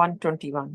121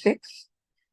6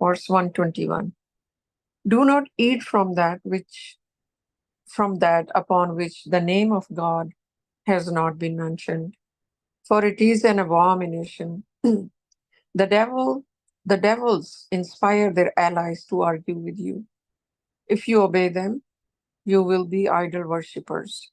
verse 121 Do not eat from that upon which the name of God has not been mentioned, for it is an abomination. The devils inspire their allies to argue with you. If you obey them, you will be idol worshippers.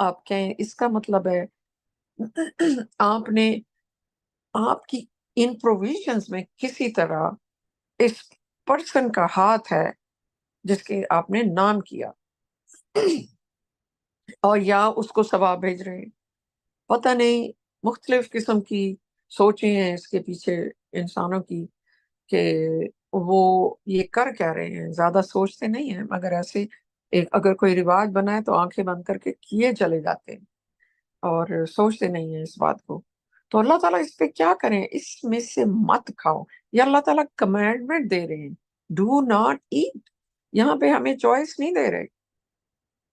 آپ کہیں اس کا مطلب ہے آپ کی ان provisions میں کسی طرح اس پرسن کا ہاتھ ہے جس کے آپ نے نام کیا اور یا اس کو ثواب بھیج رہے ہیں. پتہ نہیں مختلف قسم کی سوچیں ہیں اس کے پیچھے انسانوں کی کہ وہ یہ کر کیا رہے ہیں. زیادہ سوچتے نہیں ہیں مگر ایسے اگر کوئی رواج بنائے تو آنکھیں بند کر کے کیے چلے جاتے ہیں اور سوچتے نہیں ہیں اس بات کو. تو اللہ تعالیٰ اس پہ کیا کریں؟ اس میں سے مت کھاؤ. یہ اللہ تعالیٰ کمانڈمنٹ دے رہے ہیں، ڈو ناٹ ایٹ. یہاں پہ ہمیں چوائس نہیں دے رہے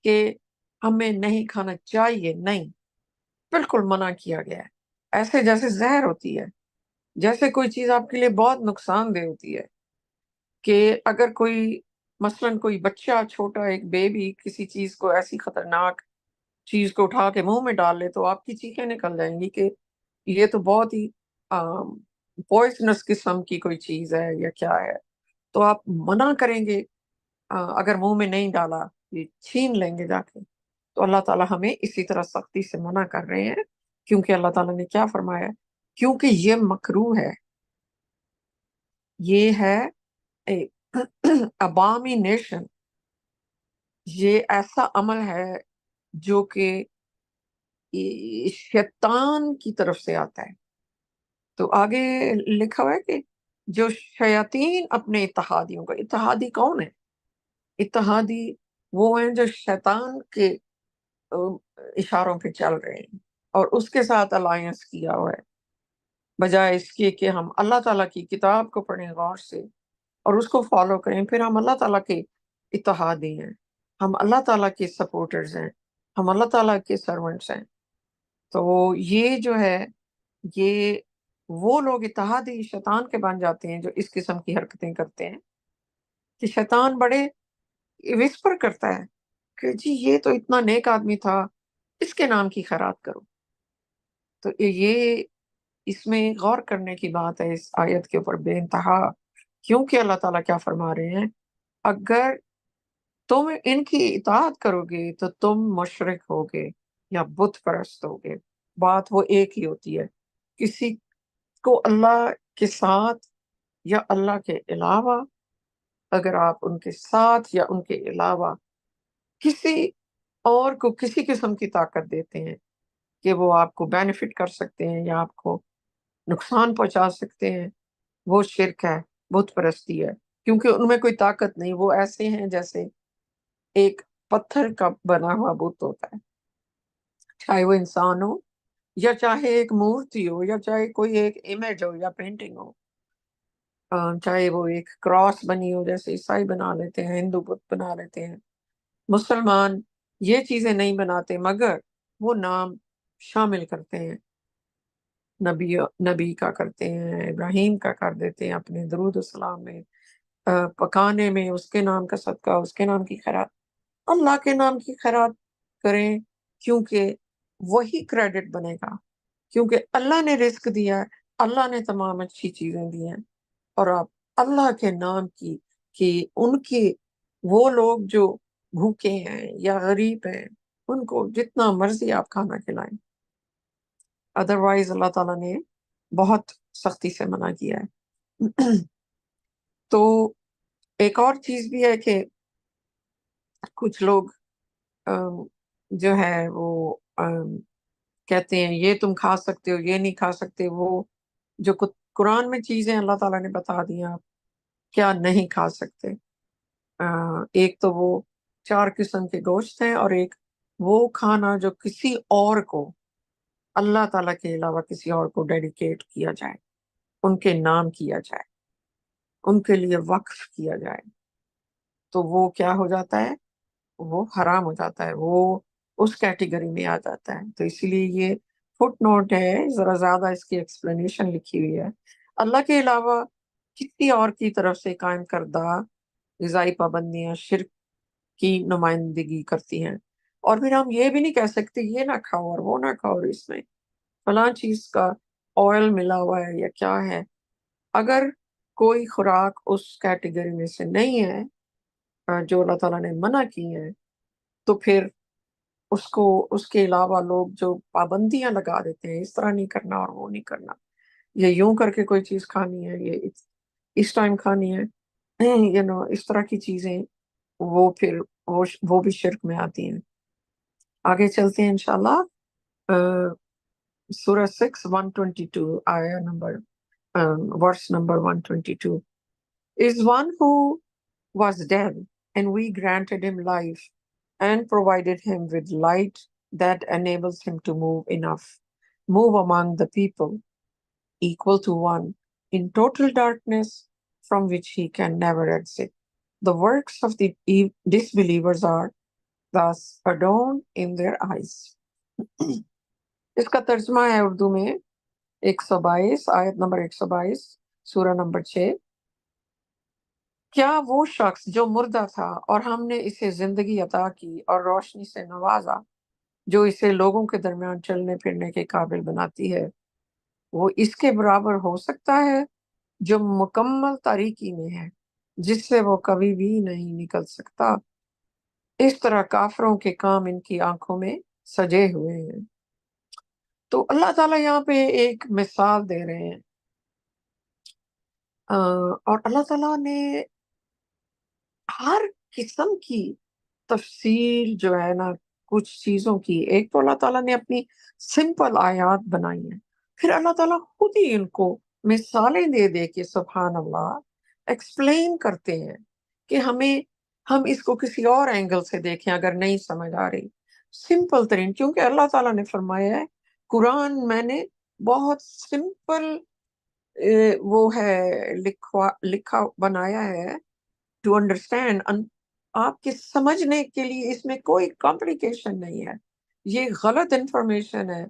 کہ ہمیں نہیں کھانا چاہیے، نہیں، بالکل منع کیا گیا ہے. ایسے جیسے زہر ہوتی ہے، جیسے کوئی چیز آپ کے لیے بہت نقصان دہ ہوتی ہے کہ اگر کوئی مثلاً کوئی بچہ چھوٹا ایک بیبی کسی چیز کو، ایسی خطرناک چیز کو اٹھا کے منہ میں ڈال لے تو آپ کی چیخیں نکل جائیں گی کہ یہ تو بہت ہی پوائزنس قسم کی کوئی چیز ہے یا کیا ہے. تو آپ منع کریں گے، اگر منہ میں نہیں ڈالا یہ چھین لیں گے جا کے. تو اللہ تعالیٰ ہمیں اسی طرح سختی سے منع کر رہے ہیں، کیونکہ اللہ تعالیٰ نے کیا فرمایا؟ کیونکہ یہ مکروہ ہے، یہ ہے ابامینیشن، یہ ایسا عمل ہے جو کہ شیطان کی طرف سے آتا ہے. تو آگے لکھا ہوا ہے کہ جو شیاطین اپنے اتحادیوں کا، اتحادی کون ہے؟ اتحادی وہ ہیں جو شیطان کے اشاروں پہ چل رہے ہیں اور اس کے ساتھ الائنس کیا ہوا ہے، بجائے اس کے کہ ہم اللہ تعالیٰ کی کتاب کو پڑھیں غور سے اور اس کو فالو کریں. پھر ہم اللہ تعالیٰ کے اتحادی ہیں، ہم اللہ تعالیٰ کے سپورٹرز ہیں، ہم اللہ تعالیٰ کے سرونٹس ہیں. تو یہ جو ہے، یہ وہ لوگ اتحادی شیطان کے بن جاتے ہیں جو اس قسم کی حرکتیں کرتے ہیں کہ شیطان بڑے وسپر کرتا ہے کہ جی یہ تو اتنا نیک آدمی تھا، اس کے نام کی خیرات کرو. تو یہ اس میں غور کرنے کی بات ہے اس آیت کے اوپر بے انتہا، کیونکہ اللہ تعالیٰ کیا فرما رہے ہیں؟ اگر تم ان کی اطاعت کرو گے تو تم مشرک ہوگے یا بت پرست ہوگے. بات وہ ایک ہی ہوتی ہے. کسی کو اللہ کے ساتھ یا اللہ کے علاوہ، اگر آپ ان کے ساتھ یا ان کے علاوہ کسی اور کو کسی قسم کی طاقت دیتے ہیں کہ وہ آپ کو بینیفٹ کر سکتے ہیں یا آپ کو نقصان پہنچا سکتے ہیں، وہ شرک ہے، بت پرستی ہے. کیونکہ ان میں کوئی طاقت نہیں، وہ ایسے ہیں جیسے ایک پتھر کا بنا ہوا بت ہوتا ہے، چاہے وہ انسان ہو یا چاہے ایک مورتی ہو یا چاہے کوئی ایک امیج ہو یا پینٹنگ ہو، چاہے وہ ایک کراس بنی ہو جیسے عیسائی بنا لیتے ہیں، ہندو بت بنا لیتے ہیں، مسلمان یہ چیزیں نہیں بناتے مگر وہ نام شامل کرتے ہیں. نبی کا کرتے ہیں، ابراہیم کا کر دیتے ہیں اپنے درود السلام میں، پکانے میں اس کے نام کا صدقہ، اس کے نام کی خیرات. اللہ کے نام کی خیرات کریں کیونکہ وہی کریڈٹ بنے گا، کیونکہ اللہ نے رزق دیا ہے، اللہ نے تمام اچھی چیزیں دی ہیں. اور آپ اللہ کے نام کی کہ ان کے وہ لوگ جو بھوکے ہیں یا غریب ہیں ان کو جتنا مرضی آپ کھانا کھلائیں. ادروائز اللہ تعالیٰ نے بہت سختی سے منع کیا ہے. تو ایک اور چیز بھی ہے کہ کچھ لوگ جو ہے وہ کہتے ہیں یہ تم کھا سکتے ہو، یہ نہیں کھا سکتے. وہ جو قرآن میں چیزیں اللہ تعالیٰ نے بتا دی آپ کیا نہیں کھا سکتے. ایک تو وہ 4 قسم کے گوشت ہیں، اور ایک وہ کھانا جو کسی اور کو، اللہ تعالیٰ کے علاوہ کسی اور کو ڈیڈیکیٹ کیا جائے، ان کے نام کیا جائے، ان کے لیے وقف کیا جائے، تو وہ کیا ہو جاتا ہے؟ وہ حرام ہو جاتا ہے، وہ اس کیٹیگری میں آ جاتا ہے. تو اسی لیے یہ فٹ نوٹ ہے، ذرا زیادہ اس کی ایکسپلینیشن لکھی ہوئی ہے. اللہ کے علاوہ کسی اور کی طرف سے قائم کردہ غذائی پابندیاں شرک کی نمائندگی کرتی ہیں. اور پھر ہم یہ بھی نہیں کہہ سکتے یہ نہ کھاؤ اور وہ نہ کھاؤ اور اس میں فلاں چیز کا آئل ملا ہوا ہے یا کیا ہے. اگر کوئی خوراک اس کیٹیگری میں سے نہیں ہے جو اللہ تعالیٰ نے منع کی ہے، تو پھر اس کے علاوہ لوگ جو پابندیاں لگا دیتے ہیں، اس طرح نہیں کرنا اور وہ نہیں کرنا، یہ یوں کر کے کوئی چیز کھانی ہے، یہ اس ٹائم کھانی ہے، اس طرح کی چیزیں، وہ پھر وہ بھی شرک میں آتی ہیں۔ آگے چلتے ہیں انشاءاللہ۔ سورہ 6 122 آیا number verse number 122 is one who was dead, and we granted him life and provided him with light that enables him to move among the people, equal to one in total darkness from which he can never exit. The works of the disbelievers are thus adorned in their eyes. اس کا ترجمہ ہے اردو میں 122 آیت number 122 سورہ number 6۔ کیا وہ شخص جو مردہ تھا اور ہم نے اسے زندگی عطا کی اور روشنی سے نوازا، جو اسے لوگوں کے درمیان چلنے پھرنے کے قابل بناتی ہے، وہ اس کے برابر ہو سکتا ہے جو مکمل تاریکی میں ہے، جس سے وہ کبھی بھی نہیں نکل سکتا؟ اس طرح کافروں کے کام ان کی آنکھوں میں سجے ہوئے ہیں۔ تو اللہ تعالیٰ یہاں پہ ایک مثال دے رہے ہیں، اور اللہ تعالیٰ نے ہر قسم کی تفصیل جو ہے نا کچھ چیزوں کی، ایک تو اللہ تعالیٰ نے اپنی سمپل آیات بنائی ہیں، پھر اللہ تعالیٰ خود ہی ان کو مثالیں دے دے کے سبحان اللہ ایکسپلین کرتے ہیں کہ ہم اس کو کسی اور اینگل سے دیکھیں اگر نہیں سمجھ آ رہی۔ سمپل ترین، کیونکہ اللہ تعالیٰ نے فرمایا ہے قرآن میں نے بہت سمپل وہ ہے لکھا بنایا ہے ٹو انڈرسٹینڈ، آپ کے سمجھنے کے لیے اس میں کوئی کمپلیکیشن نہیں ہے۔ یہ غلط انفارمیشن ہے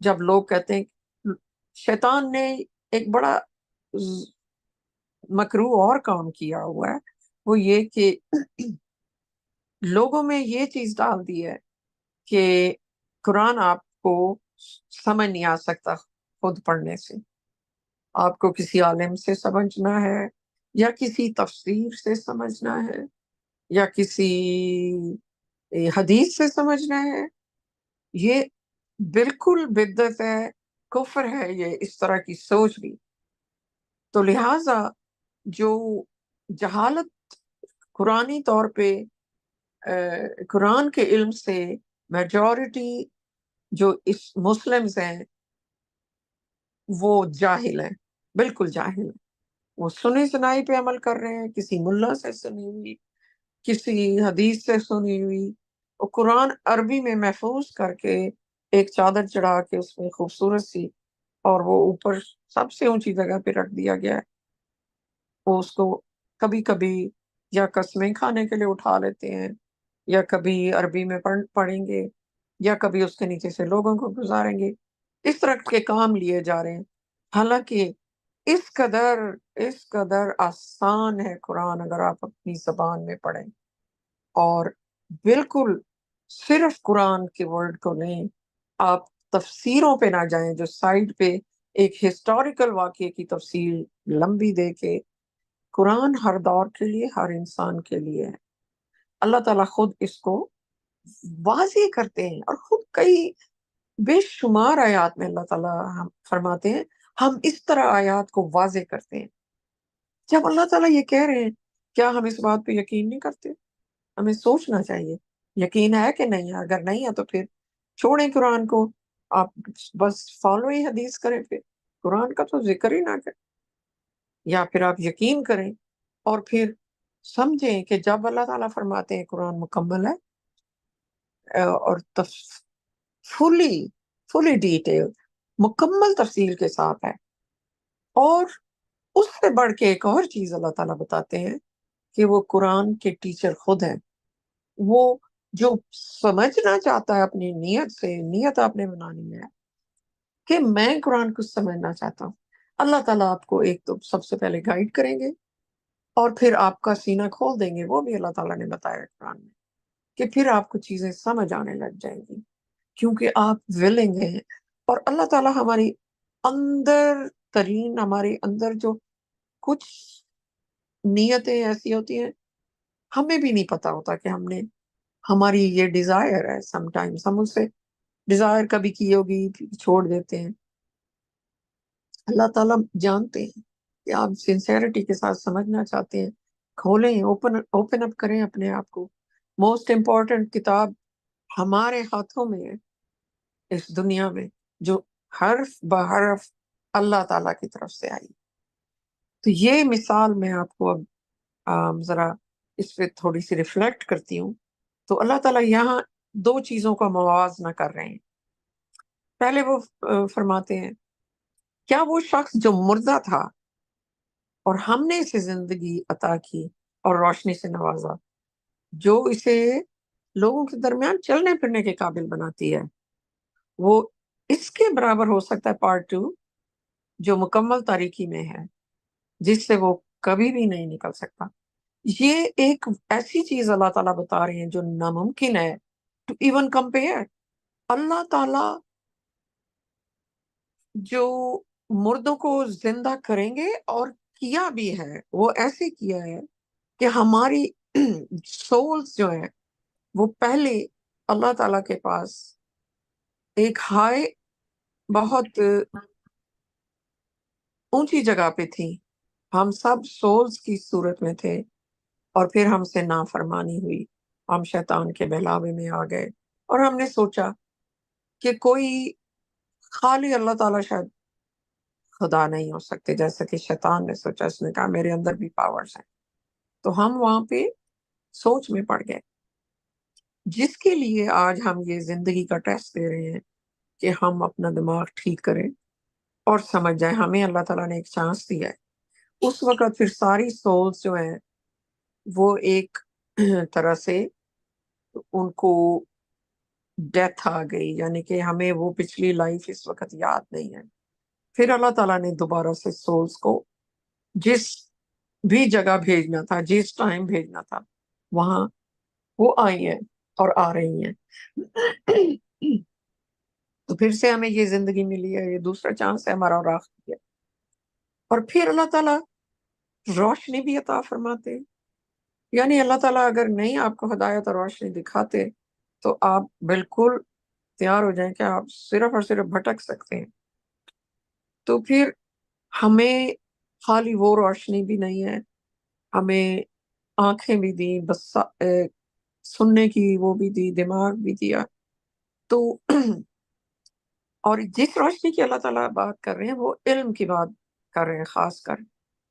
جب لوگ کہتے ہیں، شیطان نے ایک بڑا مکروہ اور کام کیا ہوا ہے، وہ یہ کہ لوگوں میں یہ چیز ڈال دی ہے کہ قرآن آپ کو سمجھ نہیں آ سکتا خود پڑھنے سے، آپ کو کسی عالم سے سمجھنا ہے یا کسی تفسیر سے سمجھنا ہے یا کسی حدیث سے سمجھنا ہے۔ یہ بالکل بدعت ہے، کفر ہے یہ اس طرح کی سوچ بھی۔ تو لہٰذا جو جہالت قرآنی طور پہ قرآن کے علم سے میجورٹی جو اس مسلمز ہیں وہ جاہل ہیں، بالکل جاہل ہیں، وہ سنی سنائی پہ عمل کر رہے ہیں، کسی ملا سے سنی ہوئی، کسی حدیث سے سنی ہوئی، اور قرآن عربی میں محفوظ کر کے ایک چادر چڑھا کے اس میں خوبصورت سی، اور وہ اوپر سب سے اونچی جگہ پہ رکھ دیا گیا ہے، وہ اس کو کبھی کبھی یا قسمیں کھانے کے لیے اٹھا لیتے ہیں، یا کبھی عربی میں پڑھیں گے، یا کبھی اس کے نیچے سے لوگوں کو گزاریں گے، اس طرح کے کام لیے جا رہے ہیں۔ حالانکہ اس قدر آسان ہے قرآن اگر آپ اپنی زبان میں پڑھیں، اور بالکل صرف قرآن کے ورڈ کو لیں، آپ تفسیروں پہ نہ جائیں جو سائڈ پہ ایک ہسٹوریکل واقعے کی تفصیل لمبی دے کے۔ قرآن ہر دور کے لیے، ہر انسان کے لیے ہے۔ اللہ تعالیٰ خود اس کو واضح کرتے ہیں، اور خود کئی بے شمار آیات میں اللہ تعالیٰ ہم فرماتے ہیں ہم اس طرح آیات کو واضح کرتے ہیں۔ جب اللہ تعالیٰ یہ کہہ رہے ہیں، کیا ہم اس بات پہ یقین نہیں کرتے؟ ہمیں سوچنا چاہیے یقین ہے کہ نہیں ہے، اگر نہیں ہے تو پھر چھوڑیں قرآن کو، آپ بس فالو ہی حدیث کریں، پھر قرآن کا تو ذکر ہی نہ کریں، یا پھر آپ یقین کریں اور پھر سمجھیں کہ جب اللہ تعالیٰ فرماتے ہیں قرآن مکمل ہے اور فلی ڈیٹیل مکمل تفصیل کے ساتھ ہے، اور اس سے بڑھ کے ایک اور چیز اللہ تعالیٰ بتاتے ہیں کہ وہ قرآن کے ٹیچر خود ہیں۔ وہ جو سمجھنا چاہتا ہے اپنی نیت سے، نیت آپ نے بنانی ہے کہ میں قرآن کو سمجھنا چاہتا ہوں، اللہ تعالیٰ آپ کو ایک تو سب سے پہلے گائیڈ کریں گے، اور پھر آپ کا سینہ کھول دیں گے، وہ بھی اللہ تعالیٰ نے بتایا قرآن میں، کہ پھر آپ کو چیزیں سمجھ آنے لگ جائیں گی، کیونکہ آپ ولنگ ہیں۔ اور اللہ تعالیٰ ہماری اندر ترین، ہمارے اندر جو کچھ نیتیں ایسی ہوتی ہیں ہمیں بھی نہیں پتا ہوتا کہ ہماری یہ ڈیزائر ہے، سم ٹائمز ہم اسے ڈیزائر کبھی کی ہوگی پھر چھوڑ دیتے ہیں. اللہ تعالیٰ جانتے ہیں کہ آپ سنسیئرٹی کے ساتھ سمجھنا چاہتے ہیں. کھولیں، اوپن اپ کریں اپنے آپ کو. موسٹ امپورٹنٹ کتاب ہمارے ہاتھوں میں ہے اس دنیا میں، جو حرف بحرف اللہ تعالیٰ کی طرف سے آئی. تو یہ مثال میں آپ کو اب ذرا اس پہ تھوڑی سی ریفلیکٹ کرتی ہوں. تو اللہ تعالیٰ یہاں دو چیزوں کا موازنہ کر رہے ہیں. پہلے وہ فرماتے ہیں کیا وہ شخص جو مردہ تھا اور ہم نے اسے زندگی عطا کی اور روشنی سے نوازا، جو اسے لوگوں کے درمیان چلنے پھرنے کے قابل بناتی ہے، وہ اس کے برابر ہو سکتا ہے پارٹ 2 جو مکمل تاریکی میں ہے، جس سے وہ کبھی بھی نہیں نکل سکتا. یہ ایک ایسی چیز اللہ تعالیٰ بتا رہے ہیں جو ناممکن ہے ٹو ایون کمپیئر. اللہ تعالیٰ جو مردوں کو زندہ کریں گے، اور کیا بھی ہے، وہ ایسے کیا ہے کہ ہماری سولز جو ہیں وہ پہلے اللہ تعالیٰ کے پاس ایک ہائی، بہت اونچی جگہ پہ تھی. ہم سب سولز کی صورت میں تھے، اور پھر ہم سے نافرمانی ہوئی، ہم شیطان کے بہلاوے میں آ گئے، اور ہم نے سوچا کہ کوئی خالی اللہ تعالیٰ شاید خدا نہیں ہو سکتے، جیسا کہ شیطان نے سوچا. اس نے کہا میرے اندر بھی پاورز ہیں. تو ہم وہاں پہ سوچ میں پڑ گئے، جس کے لیے آج ہم یہ زندگی کا ٹیسٹ دے رہے ہیں کہ ہم اپنا دماغ ٹھیک کریں اور سمجھ جائیں. ہمیں اللہ تعالیٰ نے ایک چانس دیا ہے. اس وقت پھر ساری سولز جو ہیں وہ ایک طرح سے ان کو ڈیتھ آ گئی، یعنی کہ ہمیں وہ پچھلی لائف اس وقت یاد نہیں ہے. پھر اللہ تعالیٰ نے دوبارہ سے سولز کو جس بھی جگہ بھیجنا تھا، جس ٹائم بھیجنا تھا، وہاں وہ آئی ہیں اور آ رہی ہیں. تو پھر سے ہمیں یہ زندگی ملی ہے، یہ دوسرا چانس ہے ہمارا، اور آخری ہے. اور پھر اللہ تعالیٰ روشنی بھی عطا فرماتے ہیں. یعنی اللہ تعالیٰ اگر نہیں آپ کو ہدایت اور روشنی دکھاتے تو آپ بالکل تیار ہو جائیں کہ آپ صرف اور صرف بھٹک سکتے ہیں. تو پھر ہمیں خالی وہ روشنی بھی نہیں ہے، ہمیں آنکھیں بھی دی، بس سننے کی وہ بھی دی، دماغ بھی دیا. تو اور جس روشنی کی اللہ تعالیٰ بات کر رہے ہیں وہ علم کی بات کر رہے ہیں، خاص کر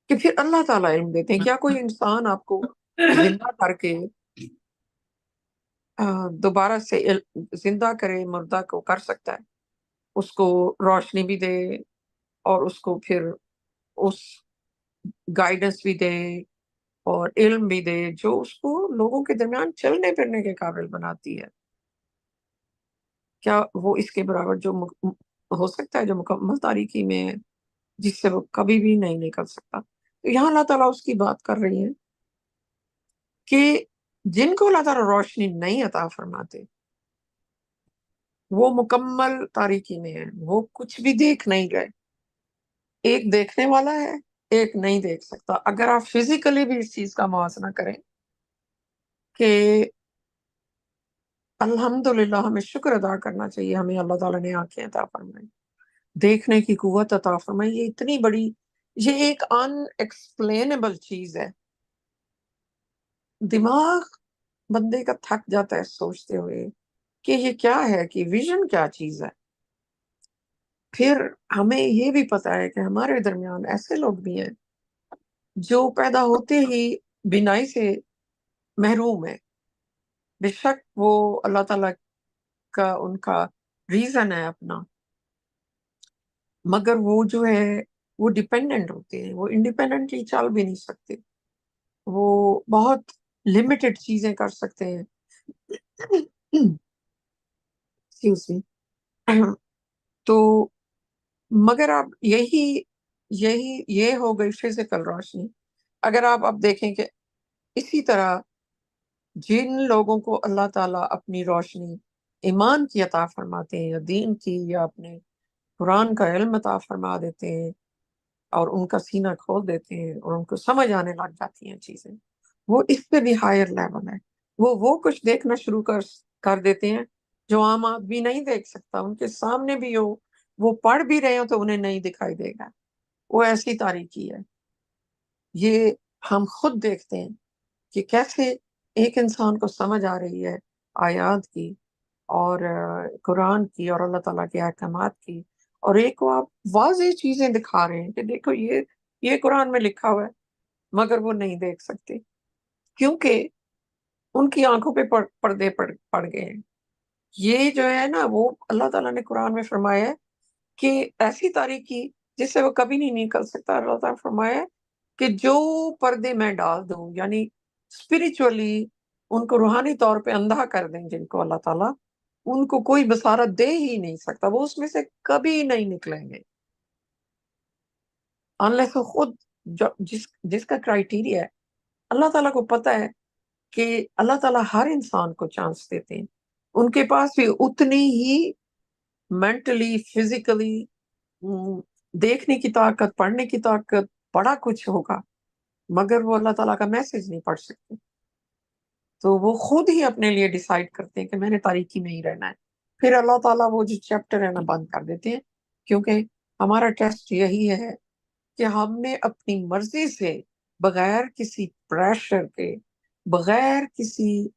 کہ پھر اللہ تعالیٰ علم دیتے ہیں. کیا کوئی انسان آپ کو زندہ کر کے دوبارہ سے زندہ کرے، مردہ کو کر سکتا ہے، اس کو روشنی بھی دے اور اس کو پھر اس گائیڈنس بھی دے اور علم بھی دے جو اس کو لوگوں کے درمیان چلنے پھرنے کے قابل بناتی ہے؟ کیا وہ اس کے برابر جو ہو سکتا ہے جو مکمل تاریکی میں ہے، جس سے وہ کبھی بھی نہیں نکل سکتا؟ تو یہاں اللہ تعالیٰ اس کی بات کر رہی ہے کہ جن کو اللہ تعالیٰ روشنی نہیں عطا فرماتے، وہ مکمل تاریکی میں ہے، وہ کچھ بھی دیکھ نہیں گئے. ایک دیکھنے والا ہے، ایک نہیں دیکھ سکتا. اگر آپ فزیکلی بھی اس چیز کا موازنہ کریں کہ الحمدللہ ہمیں شکر ادا کرنا چاہیے، ہمیں اللہ تعالیٰ نے آنکھیں عطا فرمائی، دیکھنے کی قوت عطا فرمائی. یہ اتنی بڑی، یہ ایک ان ایکسپلینیبل چیز ہے. دماغ بندے کا تھک جاتا ہے سوچتے ہوئے کہ یہ کیا ہے، کہ ویژن کیا چیز ہے. پھر ہمیں یہ بھی پتا ہے کہ ہمارے درمیان ایسے لوگ بھی ہیں جو پیدا ہوتے ہی بینائی سے محروم ہے. بے شک وہ اللہ تعالیٰ کا ان کا ریزن ہے اپنا، مگر وہ جو ہے وہ ڈیپینڈنٹ ہوتے ہیں، وہ انڈیپینڈنٹلی چل بھی نہیں سکتے، وہ بہت لمیٹڈ چیزیں کر سکتے ہیں. Excuse me. تو مگر اب یہ ہو گئی فزیکل روشنی. اگر آپ اب دیکھیں کہ اسی طرح جن لوگوں کو اللہ تعالیٰ اپنی روشنی ایمان کی عطا فرماتے ہیں، یا دین کی، یا اپنے قرآن کا علم عطا فرما دیتے ہیں اور ان کا سینہ کھول دیتے ہیں اور ان کو سمجھ آنے لگ جاتی ہیں چیزیں، وہ اس پہ بھی ہائر لیول ہے. وہ کچھ دیکھنا شروع کر دیتے ہیں جو عام آدمی نہیں دیکھ سکتا. ان کے سامنے بھی ہو، وہ پڑھ بھی رہے ہو تو انہیں نہیں دکھائی دے گا. وہ ایسی تاریکی ہے. یہ ہم خود دیکھتے ہیں کہ کیسے ایک انسان کو سمجھ آ رہی ہے آیات کی اور قرآن کی اور اللہ تعالیٰ کے احکامات کی، اور ایک کو آپ واضح چیزیں دکھا رہے ہیں کہ دیکھو یہ قرآن میں لکھا ہوا ہے، مگر وہ نہیں دیکھ سکتے کیونکہ ان کی آنکھوں پہ پردے پڑ گئے ہیں. یہ جو ہے نا، وہ اللہ تعالیٰ نے قرآن میں فرمایا ہے کہ ایسی تاریکی جس سے وہ کبھی نہیں نکل سکتا. اللہ تعالیٰ نے فرمایا ہے کہ جو پردے میں ڈال دوں، یعنی اسپرچولی ان کو روحانی طور پہ اندھا کر دیں جن کو اللہ تعالیٰ، ان کو کوئی بصارت دے ہی نہیں سکتا، وہ اس میں سے کبھی نہیں نکلیں گے انلیس وہ خود جس کا کرائیٹیریا ہے. اللہ تعالیٰ کو پتہ ہے کہ اللہ تعالیٰ ہر انسان کو چانس دیتے ہیں. ان کے پاس بھی اتنی ہی مینٹلی، فزیکلی دیکھنے کی طاقت، پڑھنے کی طاقت، بڑا کچھ ہوگا، مگر وہ اللہ تعالیٰ کا میسج نہیں پڑھ سکتے. تو وہ خود ہی اپنے لیے ڈیسائیڈ کرتے ہیں کہ میں نے تاریکی میں ہی رہنا ہے. پھر اللہ تعالیٰ وہ جو چیپٹر ہے نا بند کر دیتے ہیں، کیونکہ ہمارا ٹیسٹ یہی ہے کہ ہم نے اپنی مرضی سے، بغیر کسی پریشر کے، بغیر کسی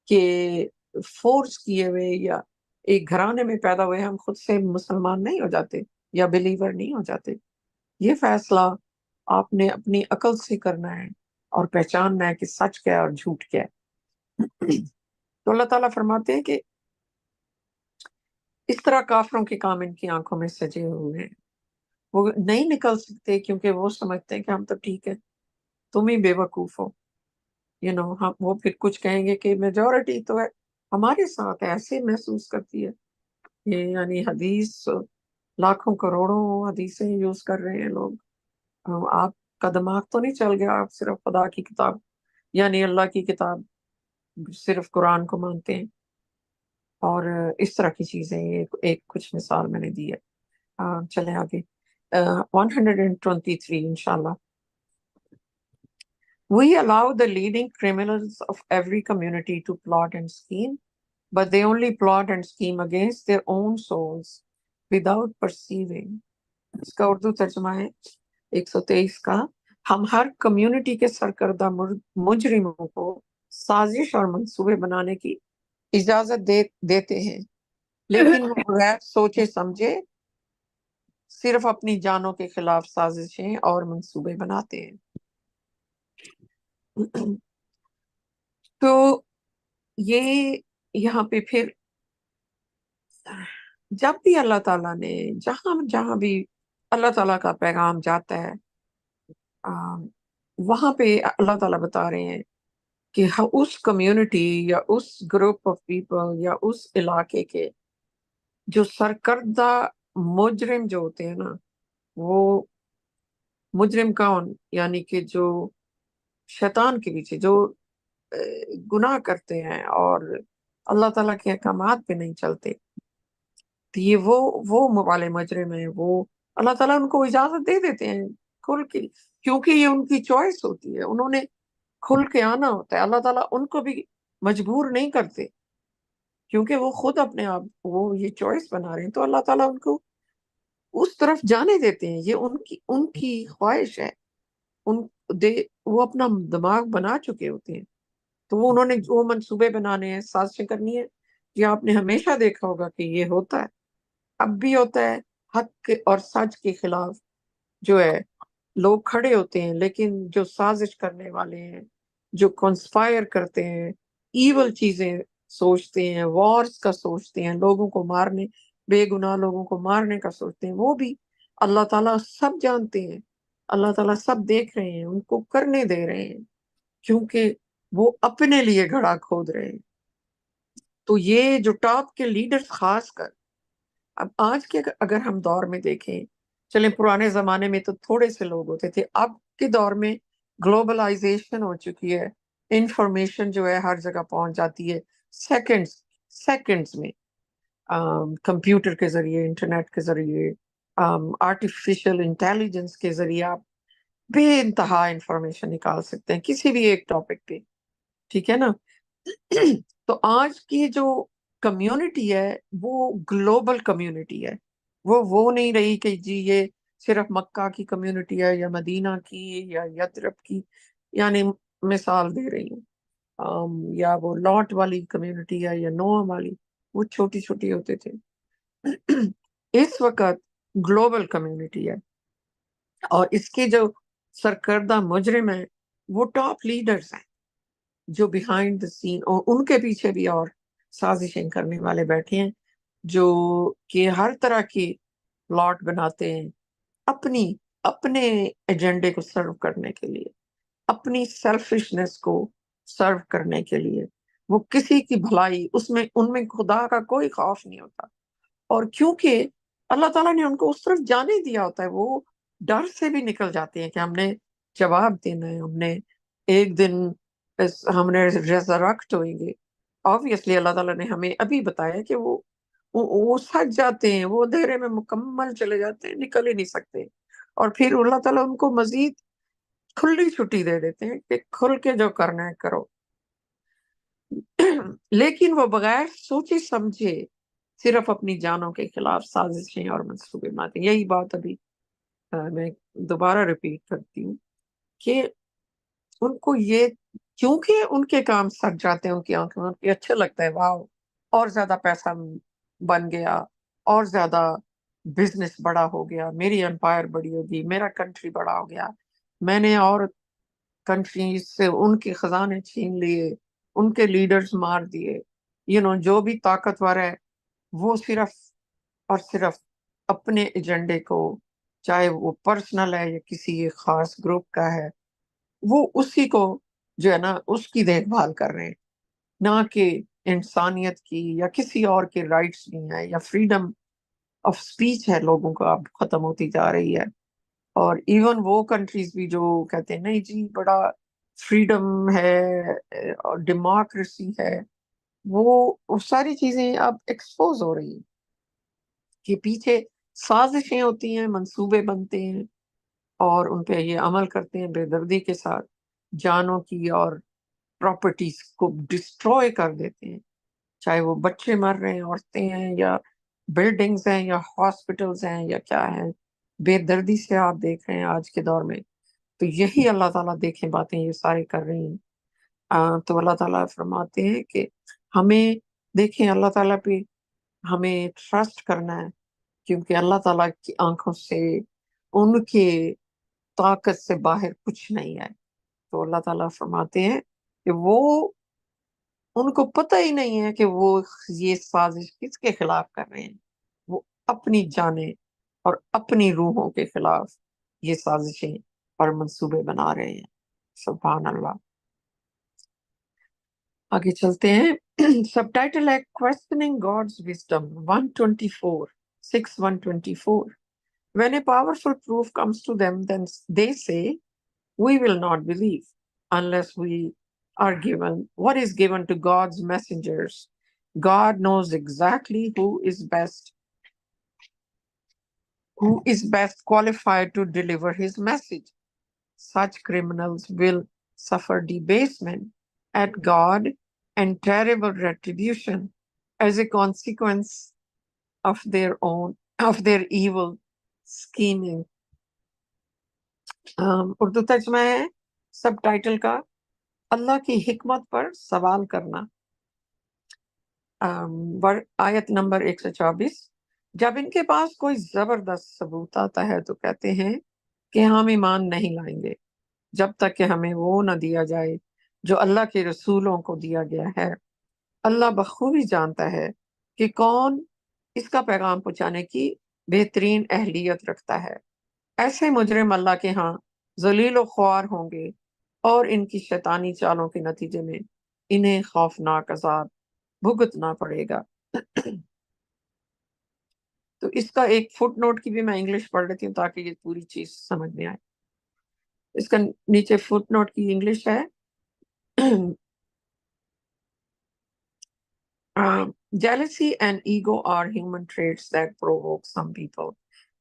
کے فورس کیے ہوئے، یا ایک گھرانے میں پیدا ہوئے ہم خود سے مسلمان نہیں ہو جاتے یا بلیور نہیں ہو جاتے. یہ فیصلہ آپ نے اپنی عقل سے کرنا ہے اور پہچاننا ہے کہ سچ کیا ہے اور جھوٹ کیا ہے. تو اللہ تعالیٰ فرماتے ہیں کہ اس طرح کافروں کے کام ان کی آنکھوں میں سجے ہوئے ہیں، وہ نہیں نکل سکتے کیونکہ وہ سمجھتے ہیں کہ ہم تو ٹھیک ہے، تم ہی بے وقوف ہو. وہ پھر کچھ کہیں گے کہ میجورٹی تو ہے ہمارے ساتھ ایسے محسوس کرتی ہے. یہ یعنی حدیث لاکھوں کروڑوں حدیثیں یوز کر رہے ہیں لوگ. آپ کا دماغ تو نہیں چل گیا؟ آپ صرف خدا کی کتاب، یعنی اللہ کی کتاب، صرف قرآن کو مانتے ہیں اور اس طرح کی چیزیں. ایک کچھ مثال میں نے دی ہے. چلیں آگے. 123 انشاءاللہ. We allow the leading criminals of every community to plot and scheme, but they only plot and scheme against their own souls without perceiving. اس کا اردو ترجمہ ہے 123 کا. ہم ہر کمیونٹی کے سرکردہ مجرموں کو سازش اور منصوبے بنانے کی اجازت دیتے ہیں، لیکن وہ بغیر سوچے سمجھے صرف اپنی جانوں کے خلاف سازشیں اور منصوبے بناتے ہیں. تو یہ یہاں پہ پھر جب بھی اللہ تعالیٰ نے جہاں بھی اللہ تعالیٰ کا پیغام جاتا ہے، وہاں پہ اللہ تعالیٰ بتا رہے ہیں کہ اس کمیونٹی یا اس گروپ آف پیپل یا اس علاقے کے جو سرکردہ مجرم جو ہوتے ہیں نا، وہ مجرم کون؟ یعنی کہ جو شیطان کے پیچھے جو گناہ کرتے ہیں اور اللہ تعالیٰ کے احکامات پہ نہیں چلتے، تو یہ وہ والے مجرم ہیں. وہ اللہ تعالیٰ ان کو اجازت دے دیتے ہیں کھل کے، کیونکہ یہ ان کی چوائس ہوتی ہے، انہوں نے کھل کے آنا ہوتا ہے. اللہ تعالیٰ ان کو بھی مجبور نہیں کرتے کیونکہ وہ خود اپنے آپ وہ یہ چوائس بنا رہے ہیں، تو اللہ تعالیٰ ان کو اس طرف جانے دیتے ہیں. یہ ان کی خواہش ہے. وہ اپنا دماغ بنا چکے ہوتے ہیں، تو انہوں نے جو منصوبے بنانے ہیں، سازشیں کرنی ہے. یہ آپ نے ہمیشہ دیکھا ہوگا کہ یہ ہوتا ہے، اب بھی ہوتا ہے. حق اور سچ کے خلاف جو ہے لوگ کھڑے ہوتے ہیں، لیکن جو سازش کرنے والے ہیں، جو کنسپائر کرتے ہیں، ایول چیزیں سوچتے ہیں، وارز کا سوچتے ہیں، لوگوں کو مارنے، بے گناہ لوگوں کو مارنے کا سوچتے ہیں، وہ بھی اللہ تعالیٰ سب جانتے ہیں، اللہ تعالیٰ سب دیکھ رہے ہیں، ان کو کرنے دے رہے ہیں کیونکہ وہ اپنے لیے گھڑا کھود رہے ہیں. تو یہ جو ٹاپ کے لیڈرز خاص کر، اب آج کے اگر ہم دور میں دیکھیں، چلیں پرانے زمانے میں تو تھوڑے سے لوگ ہوتے تھے، اب کے دور میں گلوبلائزیشن ہو چکی ہے، انفارمیشن جو ہے ہر جگہ پہنچ جاتی ہے سیکنڈز میں، کمپیوٹر کے ذریعے، انٹرنیٹ کے ذریعے، آرٹیفیشل انٹیلیجنس کے ذریعے آپ بے انتہا انفارمیشن نکال سکتے ہیں کسی بھی ایک ٹاپک پہ. ٹھیک ہے نا؟ تو آج کی جو کمیونٹی ہے وہ گلوبل کمیونٹی ہے. وہ نہیں رہی کہ جی یہ صرف مکہ کی کمیونٹی ہے یا مدینہ کی یا یثرب کی، یعنی مثال دے رہی ہوں، یا وہ لاٹ والی کمیونٹی ہے یا نوح والی، وہ چھوٹی چھوٹی ہوتے تھے. اس وقت گلوبل کمیونٹی ہے، اور اس کے جو سرکردہ مجرم ہیں وہ ٹاپ لیڈرز ہیں جو بیہائنڈ دا سین، اور ان کے پیچھے بھی اور سازشیں کرنے والے بیٹھے ہیں جو کہ ہر طرح کی پلاٹ بناتے ہیں اپنے ایجنڈے کو سرو کرنے کے لیے، اپنی سیلفشنس کو سرو کرنے کے لیے. وہ کسی کی بھلائی ان میں خدا کا کوئی خوف نہیں ہوتا. اور کیونکہ اللہ تعالیٰ نے ان کو اس طرف جانے دیا ہوتا ہے، وہ ڈر سے بھی نکل جاتے ہیں کہ ہم نے جواب دینا ہے، ہم نے ایک دن ہم نے ریزرکٹ ہوئیں گے. آبویسلی اللہ تعالیٰ نے ہمیں ابھی بتایا کہ وہ سج جاتے ہیں، وہ اندھیرے میں مکمل چلے جاتے ہیں، نکل ہی نہیں سکتے. اور پھر اللہ تعالیٰ ان کو مزید کھلی چھٹی دے دیتے ہیں کہ کھل کے جو کرنا ہے کرو. لیکن وہ بغیر سوچے سمجھے صرف اپنی جانوں کے خلاف سازشیں اور منصوبے بناتے ہیں. یہی بات ابھی میں دوبارہ ریپیٹ کرتی ہوں کہ ان کو یہ، کیونکہ ان کے کام سج جاتے ہیں ان کی آنکھوں میں، اچھا لگتا ہے، واو اور زیادہ پیسہ بن گیا، اور زیادہ بزنس بڑا ہو گیا، میری امپائر بڑی ہوگی، میرا کنٹری بڑا ہو گیا، میں نے اور کنٹریز سے ان کے خزانے چھین لیے، ان کے لیڈرز مار دیے. جو بھی طاقتور ہے وہ صرف اور صرف اپنے ایجنڈے کو، چاہے وہ پرسنل ہے یا کسی ایک خاص گروپ کا ہے، وہ اسی کو جو ہے نا اس کی دیکھ بھال کر رہے ہیں، نہ کہ انسانیت کی یا کسی اور کے رائٹس نہیں ہے، یا فریڈم آف سپیچ ہے لوگوں کو اب ختم ہوتی جا رہی ہے. اور ایون وہ کنٹریز بھی جو کہتے ہیں نہیں جی بڑا فریڈم ہے اور ڈیموکریسی ہے، وہ ساری چیزیں اب ایکسپوز ہو رہی ہیں کہ پیچھے سازشیں ہوتی ہیں، منصوبے بنتے ہیں، اور ان پہ یہ عمل کرتے ہیں بے دردی کے ساتھ، جانوں کی اور پراپرٹیز کو ڈسٹروئے کر دیتے ہیں، چاہے وہ بچے مر رہے ہیں، عورتیں ہیں، یا بلڈنگز ہیں، یا ہاسپٹلز ہیں، یا کیا ہے. بے دردی سے آپ دیکھ رہے ہیں آج کے دور میں. تو یہی اللہ تعالیٰ دیکھیں باتیں یہ سارے کر رہی ہیں. تو اللہ تعالیٰ فرماتے ہیں کہ ہمیں دیکھیں اللہ تعالیٰ پہ ہمیں ٹرسٹ کرنا ہے، کیونکہ اللہ تعالیٰ کی آنکھوں سے ان کے طاقت سے باہر کچھ نہیں ہے. تو اللہ تعالیٰ فرماتے ہیں کہ وہ ان کو پتہ ہی نہیں ہے کہ وہ یہ سازش کس کے خلاف کر رہے ہیں. وہ اپنی جانیں اور اپنی روحوں کے خلاف یہ سازشیں اور منصوبے بنا رہے ہیں. سبحان اللہ. آگے چلتے ہیں. سب ٹائٹل ہے Questioning God's Wisdom 124 6:124. When a powerful proof comes to them, then they say, we will not believe unless we are given what is given to God's messengers. God knows exactly who is best qualified to deliver his message. Such criminals will suffer debasement at God and terrible retribution as a consequence of their evil scheming. Urdu ترجمہ ہے سب title کا اللہ کی حکمت پر سوال کرنا. آیت number 124. جب ان کے پاس کوئی زبردست ثبوت آتا ہے تو کہتے ہیں کہ ہم ایمان نہیں لائیں گے جب تک کہ ہمیں وہ نہ دیا جائے جو اللہ کے رسولوں کو دیا گیا ہے. اللہ بخوبی جانتا ہے کہ کون اس کا پیغام پہنچانے کی بہترین اہلیت رکھتا ہے. ایسے مجرم اللہ کے ہاں ذلیل و خوار ہوں گے، اور ان کی شیطانی چالوں کے نتیجے میں انہیں خوفناک عذاب بھگتنا پڑے گا. تو اس کا ایک فٹ نوٹ کی بھی میں انگلش پڑھ لیتی ہوں تاکہ یہ پوری چیز سمجھ میں آئے. اس کا نیچے فٹ نوٹ کی انگلش ہے jealousy and ego are human traits that provoke some people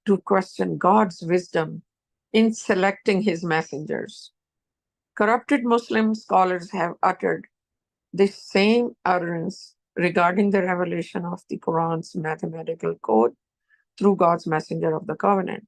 to question God's wisdom in selecting his messengers. Corrupted Muslim scholars have uttered this same utterance regarding the revelation of the Quran's mathematical code through God's messenger of the covenant.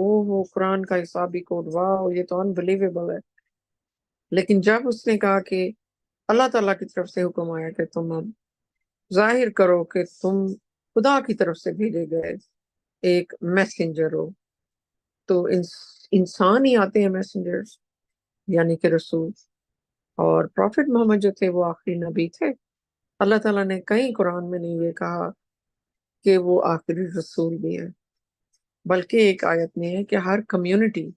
وہ قرآن کا حسابی code, واہ یہ تو unbelievable ہے. لیکن جب اس نے کہا کہ اللہ تعالیٰ کی طرف سے حکم آیا کہ تم اب ظاہر کرو کہ تم خدا کی طرف سے بھیجے گئے ایک میسنجر ہو، تو انسان ہی آتے ہیں میسنجر، یعنی کہ رسول. اور پروفٹ محمد جو تھے وہ آخری نبی تھے. اللہ تعالیٰ نے کہیں قرآن میں نہیں یہ کہا کہ وہ آخری رسول بھی ہیں، بلکہ ایک آیت میں ہے کہ ہر کمیونٹی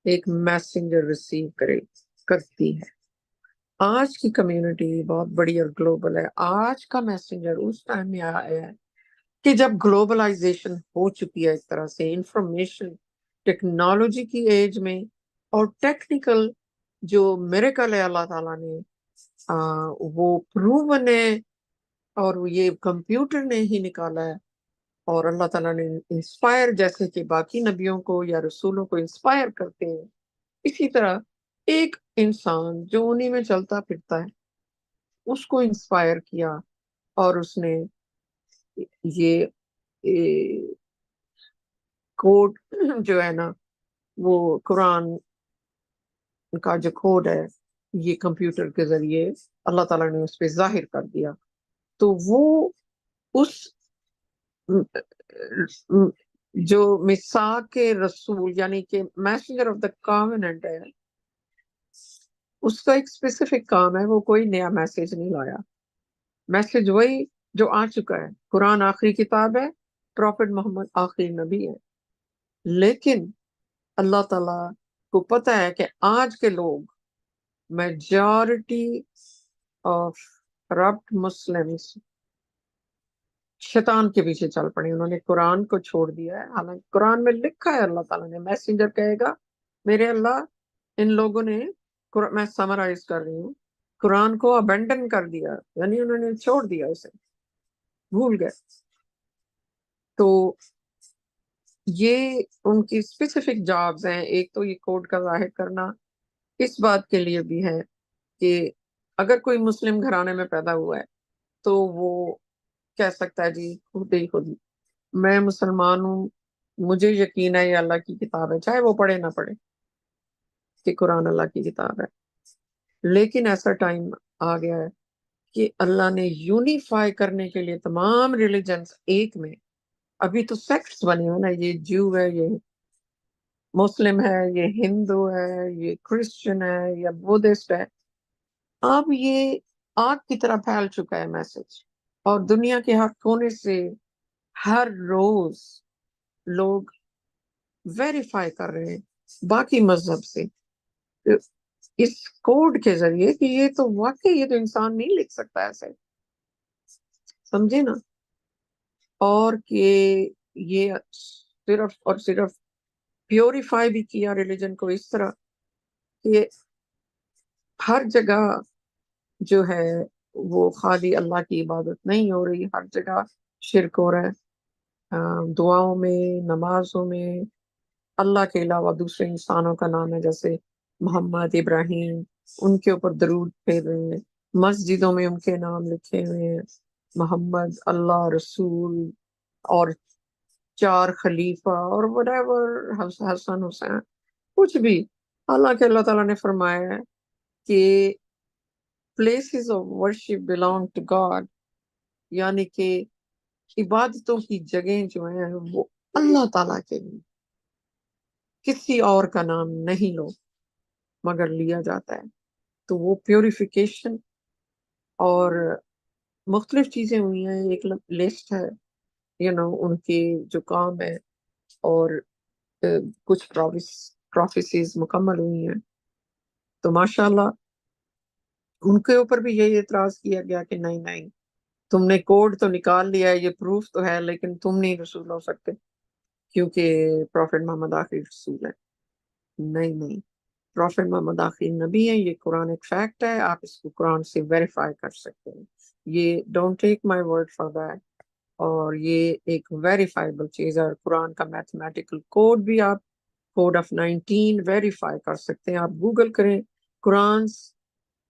ایک میسنجر ریسیو کرتی ہے. آج کی کمیونٹی بہت بڑی اور گلوبل ہے. آج کا میسنجر اس ٹائم میں آیا ہے کہ جب گلوبلائزیشن ہو چکی ہے، ایک طرح سے انفارمیشن ٹیکنالوجی کی ایج میں، اور ٹیکنیکل جو میریکل ہے اللہ تعالیٰ نے وہ پروون ہے، اور یہ کمپیوٹر نے ہی نکالا ہے. اور اللہ تعالیٰ نے انسپائر، جیسے کہ باقی نبیوں کو یا رسولوں کو انسپائر کرتے ہیں، اسی طرح ایک انسان جو انہی میں چلتا پھرتا ہے اس کو انسپائر کیا، اور اس نے یہ کوڈ جو ہے نا، وہ قرآن کا جو کوڈ ہے یہ کمپیوٹر کے ذریعے اللہ تعالیٰ نے اس پہ ظاہر کر دیا. تو وہ اس جو میثاق کے رسول یعنی کہ میسنجر آف دا کاوننٹ ہے، اس کا ایک اسپیسیفک کام ہے. وہ کوئی نیا میسج نہیں لایا. میسج وہی جو آ چکا ہے. قرآن آخری کتاب ہے، پروفٹ محمد آخری نبی ہے. لیکن اللہ تعالیٰ کو پتہ ہے کہ آج کے لوگ میجورٹی آف کرپٹ مسلمس شیطان کے پیچھے چل پڑے. انہوں نے قرآن کو چھوڑ دیا ہے. حالانکہ قرآن میں لکھا ہے، اللہ تعالیٰ نے میسنجر کہے گا میرے اللہ ان لوگوں نے، میں سمرائز کر رہی ہوں، قرآن کو ابینڈن کر دیا، یعنی انہوں نے چھوڑ دیا، اسے بھول گئے. تو یہ ان کی اسپیسیفک جابز ہیں. ایک تو یہ کوڈ کا ظاہر کرنا اس بات کے لیے بھی ہے کہ اگر کوئی مسلم گھرانے میں پیدا ہوا ہے تو وہ کہہ سکتا ہے جی خود ہی میں مسلمان ہوں، مجھے یقین ہے یہ اللہ کی کتاب ہے، چاہے وہ پڑھے نہ پڑھے کہ قرآن اللہ کی کتاب ہے. لیکن ایسا ٹائم آ گیا ہے کہ اللہ نے یونیفائی کرنے کے لیے تمام ریلیجنز ایک میں. ابھی تو سیکٹس بنے ہوئے نا، یہ جو ہے، یہ مسلم ہے، یہ ہندو ہے، یہ کرسچن ہے، یا بدھسٹ ہے. اب یہ آگ کی طرح پھیل چکا ہے میسج، اور دنیا کے ہر کونے سے ہر روز لوگ ویریفائی کر رہے ہیں باقی مذہب سے اس کوڈ کے ذریعے کہ یہ تو واقعی یہ تو انسان نہیں لکھ سکتا ایسے، سمجھے نا. اور کہ یہ صرف اور صرف پیوریفائی بھی کیا ریلیجن کو اس طرح کہ ہر جگہ جو ہے وہ خالی اللہ کی عبادت نہیں ہو رہی، ہر جگہ شرک ہو رہا ہے. دعاؤں میں، نمازوں میں اللہ کے علاوہ دوسرے انسانوں کا نام ہے، جیسے محمد، ابراہیم، ان کے اوپر درود پھیر رہے ہیں. مسجدوں میں ان کے نام لکھے ہوئے ہیں، محمد، اللہ، رسول، اور 4 خلیفہ، اور whatever، حسن، حسین، کچھ بھی. حالانکہ اللہ تعالیٰ نے فرمایا ہے کہ places of worship belong to God، یعنی کہ عبادتوں کی جگہیں جو ہیں وہ اللہ تعالیٰ کے لیے، کسی اور کا نام نہیں لو مگر لیا جاتا ہے. تو وہ پیوریفیکیشن اور مختلف چیزیں ہوئی ہیں. ایک لسٹ ہے ان کی جو کام ہے، اور کچھ پروفیسیز مکمل ہوئی ہیں. تو ماشاءاللہ ان کے اوپر بھی یہی اعتراض کیا گیا کہ نہیں تم نے کوڈ تو نکال لیا ہے، یہ پروف تو ہے، لیکن تم نہیں رسول ہو سکتے کیونکہ پروفٹ محمد آخری رسول ہے. نہیں، پروفٹ محمد آخری نبی ہے. یہ قرآن ایک فیکٹ ہے، آپ اس کو قرآن سے ویریفائی کر سکتے ہیں. یہ don't take my word for that, اور یہ ایک ویریفائبل چیز ہے. اور قرآن کا میتھمیٹیکل کوڈ بھی آپ کوڈ آف 19 ویریفائی کر سکتے ہیں. آپ گوگل کریں قرآن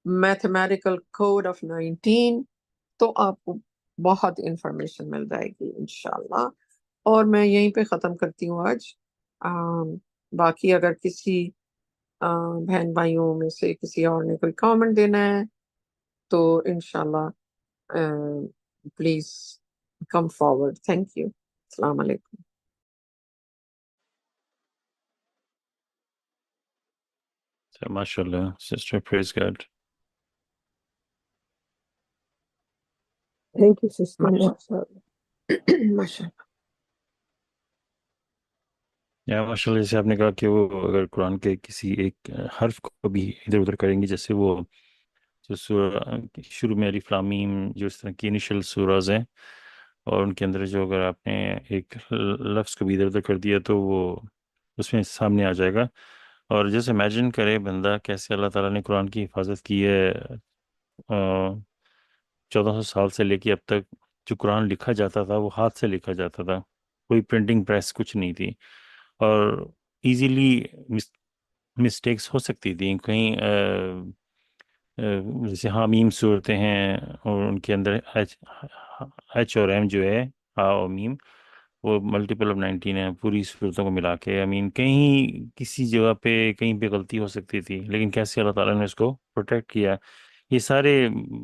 میتھمیٹیکل کوڈ آف 19 تو آپ کو بہت انفارمیشن مل جائے گی انشاءاللہ. اور میں یہیں پہ ختم کرتی ہوں آج. باقی اگر کسی بہن بھائیوں میں سے کسی اور نے کوئی کامنٹ دینا ہے تو انشاءاللہ please come forward. Thank you. السلام علیکم. MashaAllah, sister, praise God. Thank you sister. ماشاء ماشاء اللہ، جیسے آپ نے کہا کہ وہ اگر قرآن کے کسی ایک حرف کو بھی ادھر ادھر کریں گی، جیسے وہ جو سورہ شروع میں الف لام میم، جو اس طرح کی انیشل سوراز ہیں، اور ان کے اندر جو اگر آپ نے ایک لفظ کو بھی ادھر ادھر کر دیا تو وہ اس میں سامنے آ جائے گا. اور جیسے امیجن کرے بندہ کیسے اللہ تعالیٰ نے قرآن کی حفاظت کی ہے 1400 سال سے لے کے اب تک. جو قرآن لکھا جاتا تھا وہ ہاتھ سے لکھا جاتا تھا، کوئی پرنٹنگ پریس کچھ نہیں تھی، اور ایزیلی مسٹیکس ہو سکتی تھیں کہیں. جیسے حامیم صورتیں ہیں اور ان کے اندر ایچ اور ایم جو ہے، ہا اور میم، وہ ملٹیپل آف 19 ہے پوری صورتوں کو ملا کے. کہیں کسی جگہ پہ کہیں پہ غلطی ہو سکتی تھی، لیکن کیسے اللہ تعالیٰ نے اس کو پروٹیکٹ کیا. یہ سارے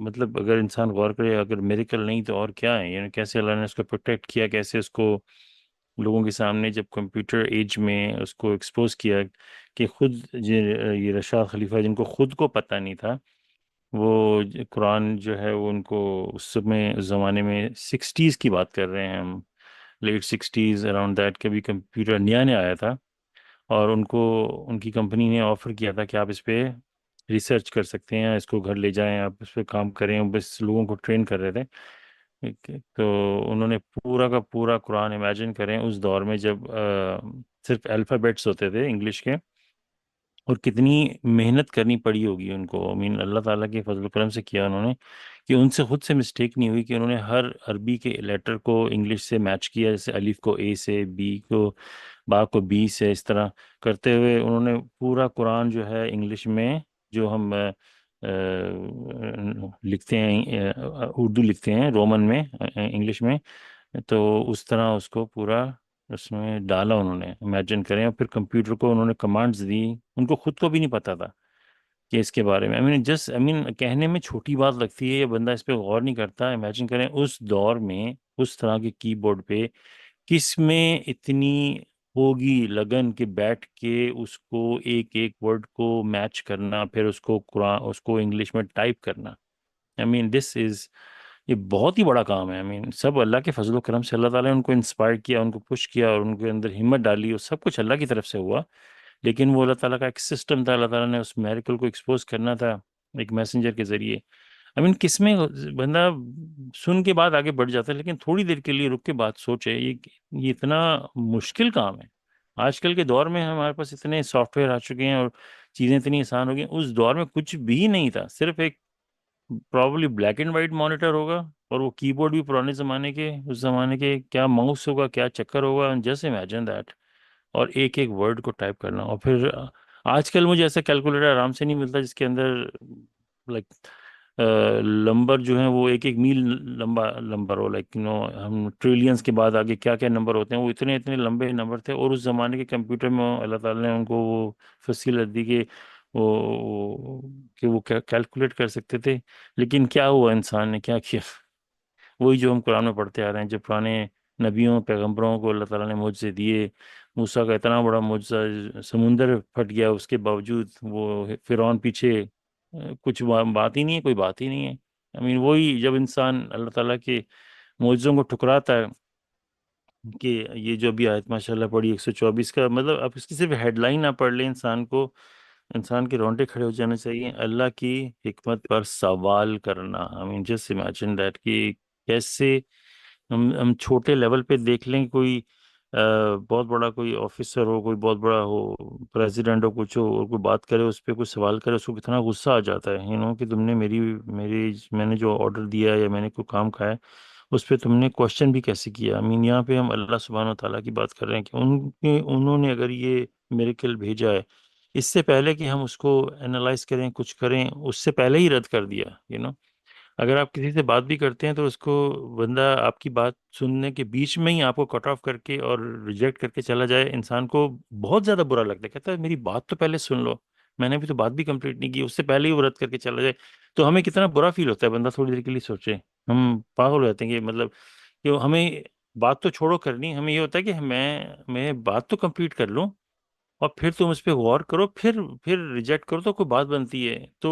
مطلب اگر انسان غور کرے، اگر میریکل نہیں تو اور کیا ہے، کیسے اللہ نے اس کو پروٹیکٹ کیا، کیسے اس کو لوگوں کے سامنے جب کمپیوٹر ایج میں اس کو ایکسپوز کیا کہ خود یہ رشاد خلیفہ جن کو خود کو پتہ نہیں تھا، وہ قرآن جو ہے وہ ان کو اس زمانے میں 60s کی بات کر رہے ہیں ہم، لیٹ 60s اراؤنڈ دیٹ، کبھی کمپیوٹر نیا نیا آیا تھا، اور ان کو ان کی کمپنی نے آفر کیا تھا کہ آپ اس پہ ریسرچ کر سکتے ہیں، اس کو گھر لے جائیں، آپ اس پہ کام کریں. بس لوگوں کو ٹرین کر رہے تھے. تو انہوں نے پورا کا پورا قرآن، امیجن کریں اس دور میں جب صرف الفابیٹس ہوتے تھے انگلش کے، اور کتنی محنت کرنی پڑی ہوگی ان کو. اللہ تعالیٰ کے فضل و کرم سے کیا انہوں نے کہ ان سے خود سے مسٹیک نہیں ہوئی، کہ انہوں نے ہر عربی کے لیٹر کو انگلش سے میچ کیا، جیسے الف کو اے سے، بی کو با کو بی سے، اس طرح کرتے ہوئے انہوں نے پورا قرآن جو ہے انگلش میں، جو ہم لکھتے ہیں اردو لکھتے ہیں رومن میں، انگلش میں، تو اس طرح اس کو پورا اس میں ڈالا انہوں نے. امیجن کریں. اور پھر کمپیوٹر کو انہوں نے کمانڈز دی، ان کو خود کو بھی نہیں پتا تھا کہ اس کے بارے میں. کہنے میں چھوٹی بات لگتی ہے، یہ بندہ اس پہ غور نہیں کرتا. امیجن کریں اس دور میں اس طرح کے کی بورڈ پہ کس میں اتنی ہوگی لگن کہ بیٹھ کے اس کو ایک ایک ورڈ کو میچ کرنا، پھر اس کو قرآن اس کو انگلش میں ٹائپ کرنا. دس از یہ بہت ہی بڑا کام ہے. سب اللہ کے فضل و کرم سے اللہ تعالیٰ نے ان کو انسپائر کیا، ان کو پش کیا، اور ان کے اندر ہمت ڈالی، اور سب کچھ اللہ کی طرف سے ہوا. لیکن وہ اللہ تعالیٰ کا ایک سسٹم تھا. اللہ تعالیٰ نے اس میریکل کو ایکسپوز کرنا تھا ایک میسنجر کے ذریعے. کس میں بندہ سن کے بعد آگے بڑھ جاتا ہے، لیکن تھوڑی دیر کے لیے رک کے بات سوچے، یہ اتنا مشکل کام ہے. آج کل کے دور میں ہمارے پاس اتنے سافٹ ویئر آ چکے ہیں اور چیزیں اتنی آسان ہو گئی ہیں. اس دور میں کچھ بھی نہیں تھا، صرف ایک probably black and white monitor ہوگا، اور وہ کی بورڈ بھی پرانے زمانے کے، اس زمانے کے، کیا ماؤس ہوگا، کیا چکر ہوگا، جسٹ امیجن دیٹ. اور ایک ایک ورڈ کو ٹائپ کرنا. اور پھر آج کل مجھے ایسا کیلکولیٹر آرام سے نہیں ملتا جس کے اندر لائک نمبر جو ہیں وہ ایک ایک میل لمبا نمبر ہو، لائک ہم ٹریلینس کے بعد آگے کیا کیا نمبر ہوتے ہیں، وہ اتنے اتنے لمبے نمبر تھے. اور اس زمانے کے کمپیوٹر میں اللہ تعالیٰ نے ان کو وہ فصیلت دی کہ وہ کیلکولیٹ کر سکتے تھے. لیکن کیا ہوا، انسان نے کیا کیا؟ وہی جو ہم قرآن میں پڑھتے آ رہے ہیں. جب پرانے نبیوں پیغمبروں کو اللہ تعالیٰ نے معجزے دیے، موسیٰ کا اتنا بڑا معجزہ، سمندر پھٹ گیا، اس کے باوجود وہ فرعون پیچھے کچھ بات ہی نہیں ہے، کوئی بات ہی نہیں ہے. وہی جب انسان اللہ تعالیٰ کے معجزوں کو ٹھکراتا ہے، کہ یہ جو ابھی آیت ماشاء اللہ پڑھی 124 کا مطلب، اب اس کی صرف ہیڈ لائن نہ پڑھ لیں، انسان کے رونٹے کھڑے ہو جانے چاہیے. اللہ کی حکمت پر سوال کرنا. جسٹ امیجن دیٹ کہ کیسے ہم چھوٹے لیول پہ دیکھ لیں، کوئی بہت بڑا کوئی آفیسر ہو، کوئی بہت بڑا ہو، پریزیڈنٹ ہو، کچھ ہو، اور کوئی بات کرے، اس پہ کوئی سوال کرے، اس کو کتنا غصہ آ جاتا ہے کہ تم نے میں نے جو آرڈر دیا ہے یا میں نے کوئی کام کھایا اس پہ تم نے کوشچن بھی کیسے کیا. یہاں پہ ہم اللہ سبحانہ و تعالیٰ کی بات کر رہے ہیں کہ انہوں نے اگر یہ میریکل بھیجا ہے، اس سے پہلے کہ ہم اس کو انالائز کریں، کچھ کریں، اس سے پہلے ہی رد کر دیا. اگر آپ کسی سے بات بھی کرتے ہیں تو اس کو بندہ آپ کی بات سننے کے بیچ میں ہی آپ کو کٹ آف کر کے اور ریجیکٹ کر کے چلا جائے، انسان کو بہت زیادہ برا لگتا ہے، کہتا ہے میری بات تو پہلے سن لو، میں نے ابھی تو بات بھی کمپلیٹ نہیں کی، اس سے پہلے ہی وہ رد کر کے چلا جائے، تو ہمیں کتنا برا فیل ہوتا ہے، بندہ تھوڑی دیر کے لیے سوچے، ہم پاگل ہو جاتے ہیں کہ مطلب کہ ہمیں بات تو چھوڑو کرنی، ہمیں یہ ہوتا ہے کہ میں بات تو کمپلیٹ کر لوں اور پھر تم اس پہ غور کرو، پھر ریجیکٹ کرو تو کوئی بات بنتی ہے۔ تو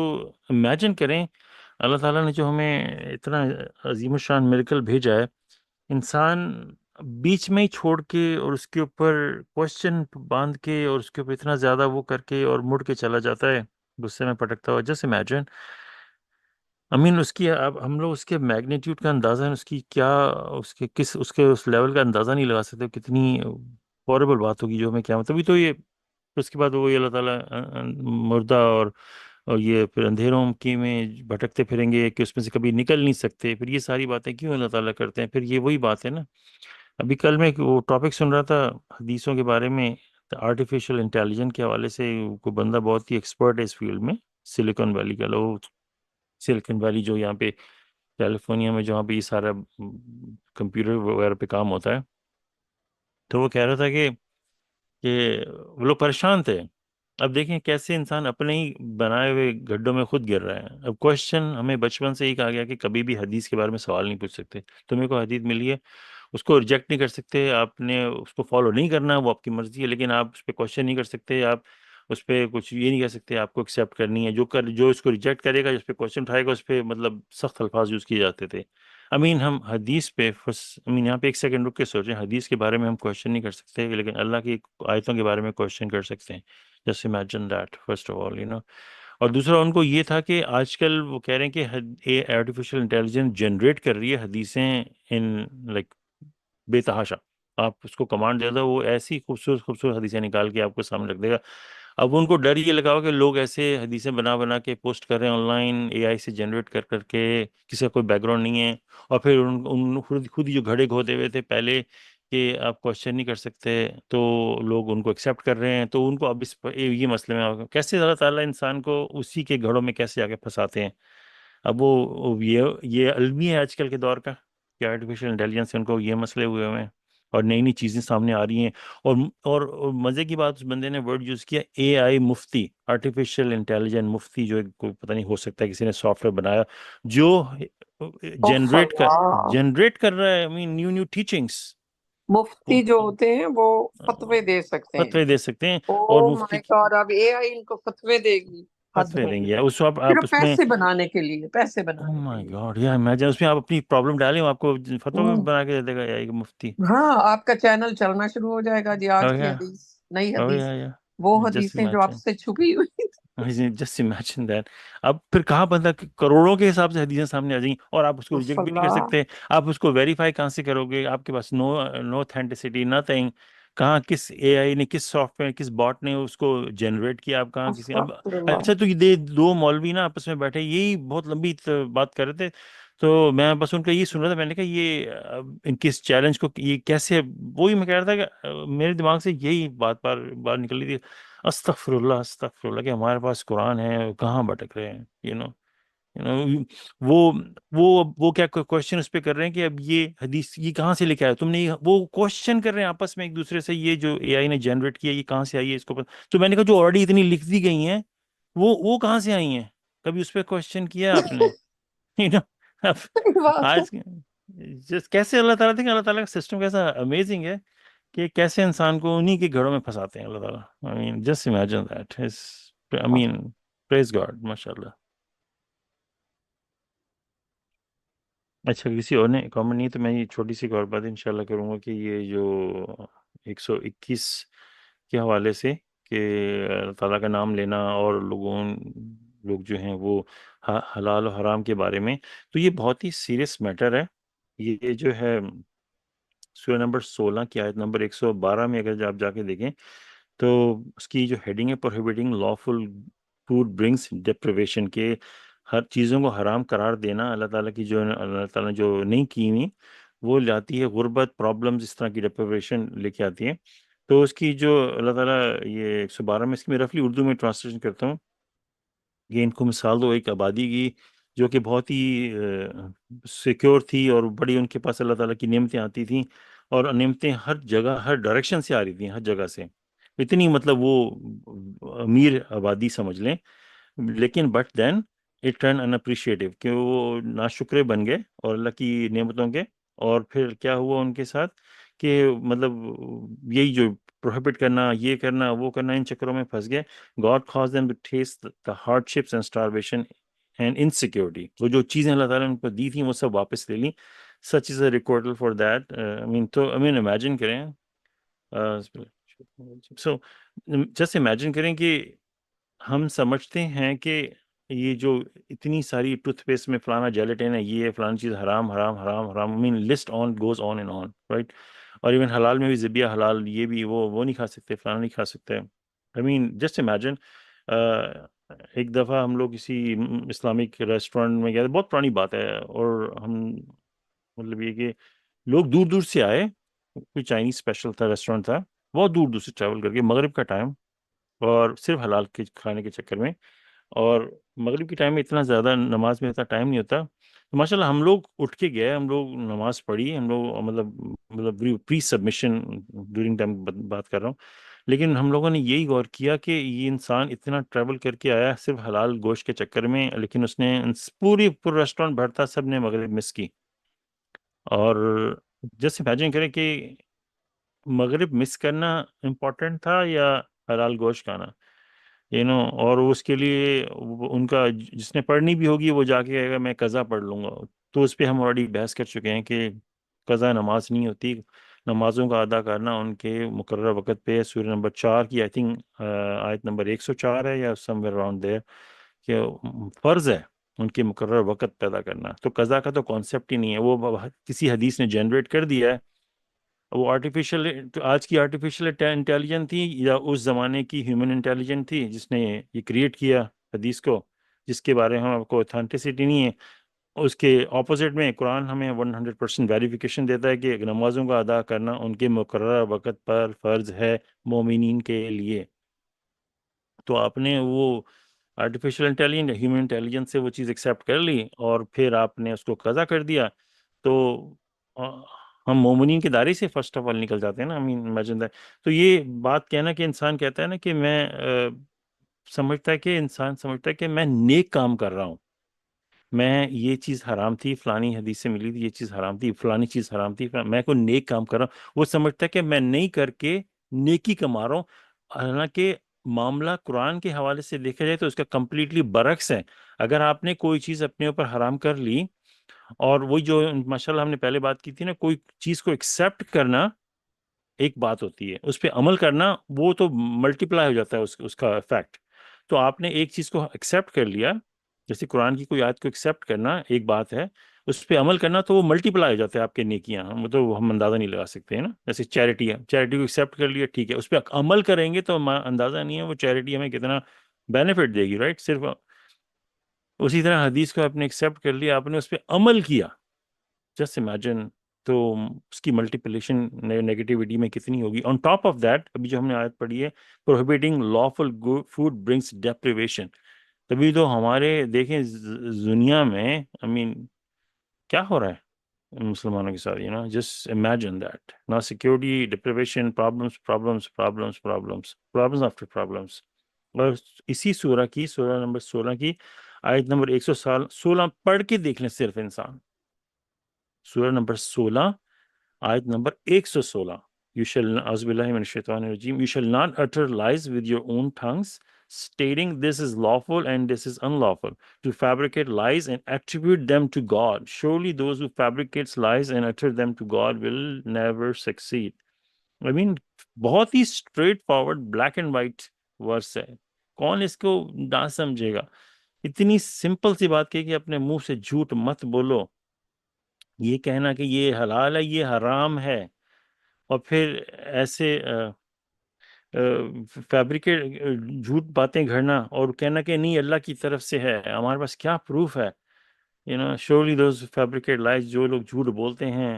امیجن کریں اللہ تعالیٰ نے جو ہمیں اتنا عظیم الشان میریکل بھیجا ہے، انسان بیچ میں ہی چھوڑ کے اور اس کے اوپر کوشچن باندھ کے اور اس کے اوپر اتنا زیادہ وہ کر کے اور مڑ کے چلا جاتا ہے غصے میں پٹکتا ہوا۔ جسٹ امیجن، امین، اس کی اب ہم لوگ اس کے میگنیٹیوڈ کا اندازہ، اس کی کیا، اس لیول کا اندازہ نہیں لگا سکتے، کتنی ہاربل بات ہوگی جو ہمیں کیا تبھی تو یہ اس کے بعد وہی اللہ تعالیٰ مردہ اور یہ پھر اندھیروں کی میں بھٹکتے پھریں گے کہ اس میں سے کبھی نکل نہیں سکتے، پھر یہ ساری باتیں کیوں اللہ تعالیٰ کرتے ہیں؟ پھر یہ وہی بات ہے نا، ابھی کل میں وہ ٹاپک سن رہا تھا حدیثوں کے بارے میں، آرٹیفیشل انٹیلیجنس کے حوالے سے، کوئی بندہ بہت ہی ایکسپرٹ ہے اس فیلڈ میں، سلیکن ویلی کا لوگ، سلیکن ویلی جو یہاں پہ کیلیفورنیا میں جہاں پہ یہ سارا کمپیوٹر وغیرہ پہ کام ہوتا ہے، تو وہ کہہ رہا تھا کہ وہ لوگ پریشان تھے، اب دیکھیں کیسے انسان اپنے ہی بنائے ہوئے گڈھوں میں خود گر رہا ہے۔ اب کوشچن ہمیں بچپن سے ہی کہا گیا کہ کبھی بھی حدیث کے بارے میں سوال نہیں پوچھ سکتے، تمہیں کو حدیث ملی ہے اس کو ریجیکٹ نہیں کر سکتے، آپ نے اس کو فالو نہیں کرنا، وہ آپ کی مرضی ہے، لیکن آپ اس پہ کوشچن نہیں کر سکتے، آپ اس پہ کچھ یہ نہیں کر سکتے، آپ کو ایکسیپٹ کرنی ہے، جو اس کو ریجیکٹ کرے گا، جس پہ کوشچن اٹھائے گا، اس پہ مطلب سخت الفاظ یوز کیے جاتے تھے۔ امین ہم حدیث پہ امین یہاں پہ ایک سیکنڈ رک کے سوچیں، حدیث کے بارے میں ہم کوشچن نہیں کر سکتے لیکن اللہ کی آیتوں کے بارے میں کوشچن کر سکتے ہیں۔ Just imagine that first of all اور دوسرا ان کو یہ تھا کہ آج کل وہ کہہ رہے ہیں کہ آرٹیفیشل انٹیلیجنس جنریٹ کر رہی ہے حدیثیں ان لائک بے تحاشا، آپ اس کو کمانڈ دے دو وہ ایسی خوبصورت خوبصورت حدیثیں نکال کے آپ کو سامنے رکھ دے گا۔ اب ان کو ڈر یہ لگا ہوا کہ لوگ ایسے حدیثیں بنا بنا کے پوسٹ کر رہے ہیں آن لائن، اے آئی سے جنریٹ کر کر کے، کسی کا کوئی بیک گراؤنڈ نہیں ہے، اور پھر ان خود ہی جو گھڑے گھوتے ہوئے تھے پہلے کہ آپ کوشچن نہیں کر سکتے، تو لوگ ان کو ایکسیپٹ کر رہے ہیں، تو ان کو اب یہ مسئلے میں کیسے اللہ تعالیٰ انسان کو اسی کے گھڑوں میں کیسے آ کے پھنساتے ہیں۔ اب یہ المی ہے آج کل کے دور کا کہ آرٹیفیشل انٹیلیجنس سے ان کو یہ مسئلے ہوئے ہوئے ہیں اور نئی نئی چیزیں سامنے آ رہی ہیں، اور اور مزے کی بات، اس بندے نے ورڈ یوز کیا اے آئی مفتی، آرٹیفیشل انٹیلیجنس مفتی، جو کوئی پتہ نہیں، ہو سکتا ہے کسی نے سافٹ ویئر بنایا جو اف اللہ، جنریٹ کر رہا ہے نیو نیو ٹیچنگس، مفتی جو ہوتے ہیں وہ فتوے دے سکتے ہیں۔ فتوے دے سکتے ہیں، اور او مفتی مائی گاڈ، اب اے آئی ان کو فتوے دے گی، حد فتوے ہے۔ دیں گے اس کو، آپ صرف اس میں، پیسے بنانے کے لیے، پیسے او بنانے کے مائی لیے۔ گاڈ، یا امیجن اس میں آپ اپنی پرابلم ڈالیں، وہ آپ کو فتویٰ بھی ہوں، بنا کے دے دے گا یا ایک مفتی۔ ہاں، آپ کا چینل چلنا شروع ہو جائے گا جی، او آج کی یا حدیث، نئی او حدیث، یا وہ جسٹ حدیثیں جو آپ امیجن، سے چھپی ہوئی تھی۔ جسٹ امیجن دیٹ، اب پھر کہاں بندہ کروڑوں کے حساب سے حدیثیں سامنے آ جائیں گی اور آپ اس کو اف ریجیکٹ بھی نہیں کر اللہ، سکتے، آپ اس کو ویریفائی کہاں سے کرو گے؟ آپ کے پاس نو اتھینٹسٹی نتھنگ، کہاں کس اے آئی نے، کس سافٹ ویئر، کس باٹ نے اس کو جنریٹ کیا، آپ کہاں کسی اب، استغفر اللہ۔ اچھا تو یہ دو مولوی نا آپس میں بیٹھے یہی بہت لمبی بات کر رہے تھے، تو میں بس ان کا یہ سن رہا تھا، میں نے کہا یہ ان کی اس چیلنج کو یہ کیسے، وہی میں کہہ رہا تھا کہ میرے دماغ سے یہی بات بار بار نکل رہی تھی، استغفر اللہ کہ ہمارے پاس قرآن ہے، کہاں بھٹک رہے ہیں، وہ وہ کیا کوشچن اس پہ کر رہے ہیں کہ اب یہ حدیث یہ کہاں سے لے کے آیا تم نے، وہ کوشچن کر رہے ہیں آپس میں ایک دوسرے سے، یہ جو اے آئی نے جنریٹ کیا یہ کہاں سے آئی ہے اس کو تو میں نے کہا جو آلریڈی اتنی لکھ دی گئی ہیں وہ کہاں سے آئی ہیں، کبھی اس پہ کوشچن کیا آپ نے؟ You know، اب صحیح بات ہے۔ آج کیسے اللہ تعالیٰ دیکھیں، اللہ تعالیٰ کا سسٹم کیسا امیزنگ ہے کہ کیسے انسان کو انہی کے گھروں میں پھنساتے ہیں اللہ تعالیٰ۔ I mean just imagine that is, I mean praise God, ماشاء اللہ۔ اچھا کسی اور نے کامنٹ نہیں تو میں یہ چھوٹی سی ایک اور بات انشاءاللہ کروں گا کہ یہ جو 121 کے حوالے سے کہ اللہ تعالیٰ کا نام لینا اور لوگ جو ہیں وہ حلال و حرام کے بارے میں، تو یہ بہت ہی سیریس میٹر ہے۔ یہ جو ہے سورہ نمبر 16 کی آیت نمبر 112 میں اگر آپ جا کے دیکھیں تو اس کی جو ہیڈنگ ہے پروہیبٹنگ لافل فوڈ برنگس ڈیپریویشن، کے ہر چیزوں کو حرام قرار دینا اللہ تعالیٰ کی جو اللہ تعالیٰ نے جو نہیں کی ہوئی وہ لاتی ہے غربت، پرابلمز، اس طرح کی ڈیپریویشن لے کے آتی ہے۔ تو اس کی جو اللہ تعالیٰ یہ 112 میں، اس کی میں رفلی اردو میں ٹرانسلیشن کرتا ہوں، یہ ان کو مثال دو ایک آبادی کی جو کہ بہت ہی سیکیور تھی، اور بڑی ان کے پاس اللہ تعالیٰ کی نعمتیں آتی تھیں، اور نعمتیں ہر جگہ ہر ڈائریکشن سے آ رہی تھیں، ہر جگہ سے، اتنی مطلب وہ امیر آبادی سمجھ لیں. لیکن but then it turn unappreciative, کہ وہ ناشکرے بن گئے اور اللہ کی نعمتوں کے. اور پھر کیا ہوا ان کے ساتھ کہ مطلب یہی جو پروہیبٹ کرنا، یہ کرنا، وہ کرنا، ان چکروں میں پھنس گئے. God cause them to taste the hardships and starvation and insecurity. وہ جو چیزیں اللہ تعالیٰ نے ان کو دی تھیں وہ سب واپس لے لیں. سچ از اے ریکارڈل فار دیٹ. تو امیجن کریں، سو جسٹ امیجن کریں کہ ہم سمجھتے ہیں کہ یہ جو اتنی ساری ٹوتھ پیسٹ میں فلانا جیلیٹن ہے، یہ ہے فلانی چیز، حرام حرام حرام حرام، list on goes on and on, right. اور ایون حلال میں بھی ذبیہ حلال، یہ بھی وہ نہیں کھا سکتے، فلانا نہیں کھا سکتے. Just imagine. ایک دفعہ ہم لوگ کسی اسلامک ریسٹورینٹ میں گئے تھے، بہت پرانی بات ہے، اور ہم مطلب یہ کہ لوگ دور دور سے آئے، کوئی چائنیز اسپیشل تھا، ریسٹورینٹ تھا، بہت دور دور سے ٹریول کر کے، مغرب کا ٹائم، اور صرف حلال کے کھانے کے چکر میں. اور مغرب کے ٹائم میں اتنا زیادہ نماز میں اتنا ٹائم نہیں ہوتا، تو ماشاء اللہ ہم لوگ اٹھ کے گئے، ہم لوگ نماز پڑھی، ہم لوگ مطلب پری سبمیشن ڈیورنگ ٹائم بات کر رہا ہوں. لیکن ہم لوگوں نے یہی غور کیا کہ یہ انسان اتنا ٹریول کر کے آیا صرف حلال گوشت کے چکر میں، لیکن اس نے پورا ریسٹورینٹ بھرتا، سب نے مغرب مس کی. اور جیسے امیجن کریں کہ مغرب مس کرنا امپورٹنٹ تھا یا حلال گوشت کھانا، اور اس کے لیے ان کا جس نے پڑھنی بھی ہوگی وہ جا کے کہے گا میں قضا پڑھ لوں گا. تو اس پہ ہم آلریڈی بحث کر چکے ہیں کہ قضا نماز نہیں ہوتی، نمازوں کا ادا کرنا ان کے مقررہ وقت پہ. سورہ نمبر 4 کی آئی تھنک آیت نمبر 104 ہے، یا سم ویئر اراؤنڈ دیئر، کہ فرض ہے ان کے مقررہ وقت پیدا کرنا. تو قضا کا تو کانسیپٹ ہی نہیں ہے، وہ کسی حدیث نے جنریٹ کر دیا ہے. وہ آرٹیفیشل، آج کی آرٹیفیشل انٹیلیجنٹ تھی یا اس زمانے کی ہیومن انٹیلیجنٹ تھی جس نے یہ کریٹ کیا حدیث کو، جس کے بارے میں ہم کو اتھینٹسٹی نہیں ہے. اس کے اپوزٹ میں قرآن ہمیں 100% ویریفیکیشن دیتا ہے کہ نمازوں کا ادا کرنا ان کے مقررہ وقت پر فرض ہے مومنین کے لیے. تو آپ نے وہ آرٹیفیشل انٹیلیجنٹ یا ہیومن انٹیلیجنس سے وہ چیز ایکسیپٹ کر لی، اور پھر آپ نے اس کو قضا کر دیا. تو آ، ہم مومنین کے دائرے سے فرسٹ آف آل نکل جاتے ہیں نا. Imagine that. تو یہ بات کہنا کہ انسان کہتا ہے نا کہ میں انسان سمجھتا ہے کہ میں نیک کام کر رہا ہوں، میں یہ چیز حرام تھی، فلانی حدیث سے ملی تھی، یہ چیز حرام تھی، فلانی چیز حرام تھی، میں کوئی نیک کام کر رہا ہوں. وہ سمجھتا ہے کہ میں نہیں کر کے نیکی کما رہا ہوں. حالانکہ معاملہ قرآن کے حوالے سے دیکھا جائے تو اس کا کمپلیٹلی برعکس ہے. اگر آپ نے کوئی چیز اپنے اوپر حرام کر لی، اور وہی جو ماشاءاللہ ہم نے پہلے بات کی تھی نا، کوئی چیز کو ایکسیپٹ کرنا ایک بات ہوتی ہے، اس پہ عمل کرنا وہ تو ملٹیپلائی ہو جاتا ہے اس کا افیکٹ. تو آپ نے ایک چیز کو ایکسیپٹ کر لیا، جیسے قرآن کی کوئی آیت کو ایکسیپٹ کرنا ایک بات ہے، اس پہ عمل کرنا تو وہ ملٹیپلائی ہو جاتا ہے آپ کے نیکیاں. تو ہم اندازہ نہیں لگا سکتے ہیں نا. جیسے چیریٹی ہے، چیریٹی کو ایکسیپٹ کر لیا، ٹھیک ہے، اس پہ عمل کریں گے تو اندازہ نہیں ہے وہ چیریٹی ہمیں کتنا بینیفٹ دے گی، رائٹ. صرف اسی طرح حدیث کو آپ نے ایکسیپٹ کر لیا، آپ نے اس پہ عمل کیا، جسٹ امیجن. تو اس کی ملٹیپلیشن نیگیٹیوٹی میں کتنی ہوگی. آن ٹاپ آف دیٹ، ابھی جو ہم نے آیت پڑھی ہے، پروہیبٹنگ لافل فوڈ برنگس ڈیپریویشن. تبھی تو ہمارے دیکھیں دنیا میں کیا ہو رہا ہے مسلمانوں کے ساتھ، جسٹ امیجن دیٹ. نا security, deprivation, problems problems problems problems problems after problems. اور اسی سورہ نمبر 16 کی آیت نمبر 116 پڑھ کے دیکھ لیں صرف انسان. سورہ نمبر 16 آیت نمبر 116. You shall, اعوذ باللہ من الشیطان الرجیم, you shall not utter lies with your own tongues, stating this is lawful and this is unlawful, to fabricate lies and attribute them to God. Surely those who fabricate lies and utter them to God will never succeed. بہت ہی straightforward black and white verse ہے. کون اس کو نہ سمجھے گا؟ اتنی simple سی بات کہ اپنے منہ سے جھوٹ مت بولو. یہ کہنا کہ یہ حلال ہے یہ حرام ہے، اور پھر ایسے فیبریکیٹ جھوٹ باتیں گھڑنا اور کہنا کہ نہیں اللہ کی طرف سے ہے، ہمارے پاس کیا پروف ہے. شورلی دوز فیبریکیٹ لائز، جو لوگ جھوٹ بولتے ہیں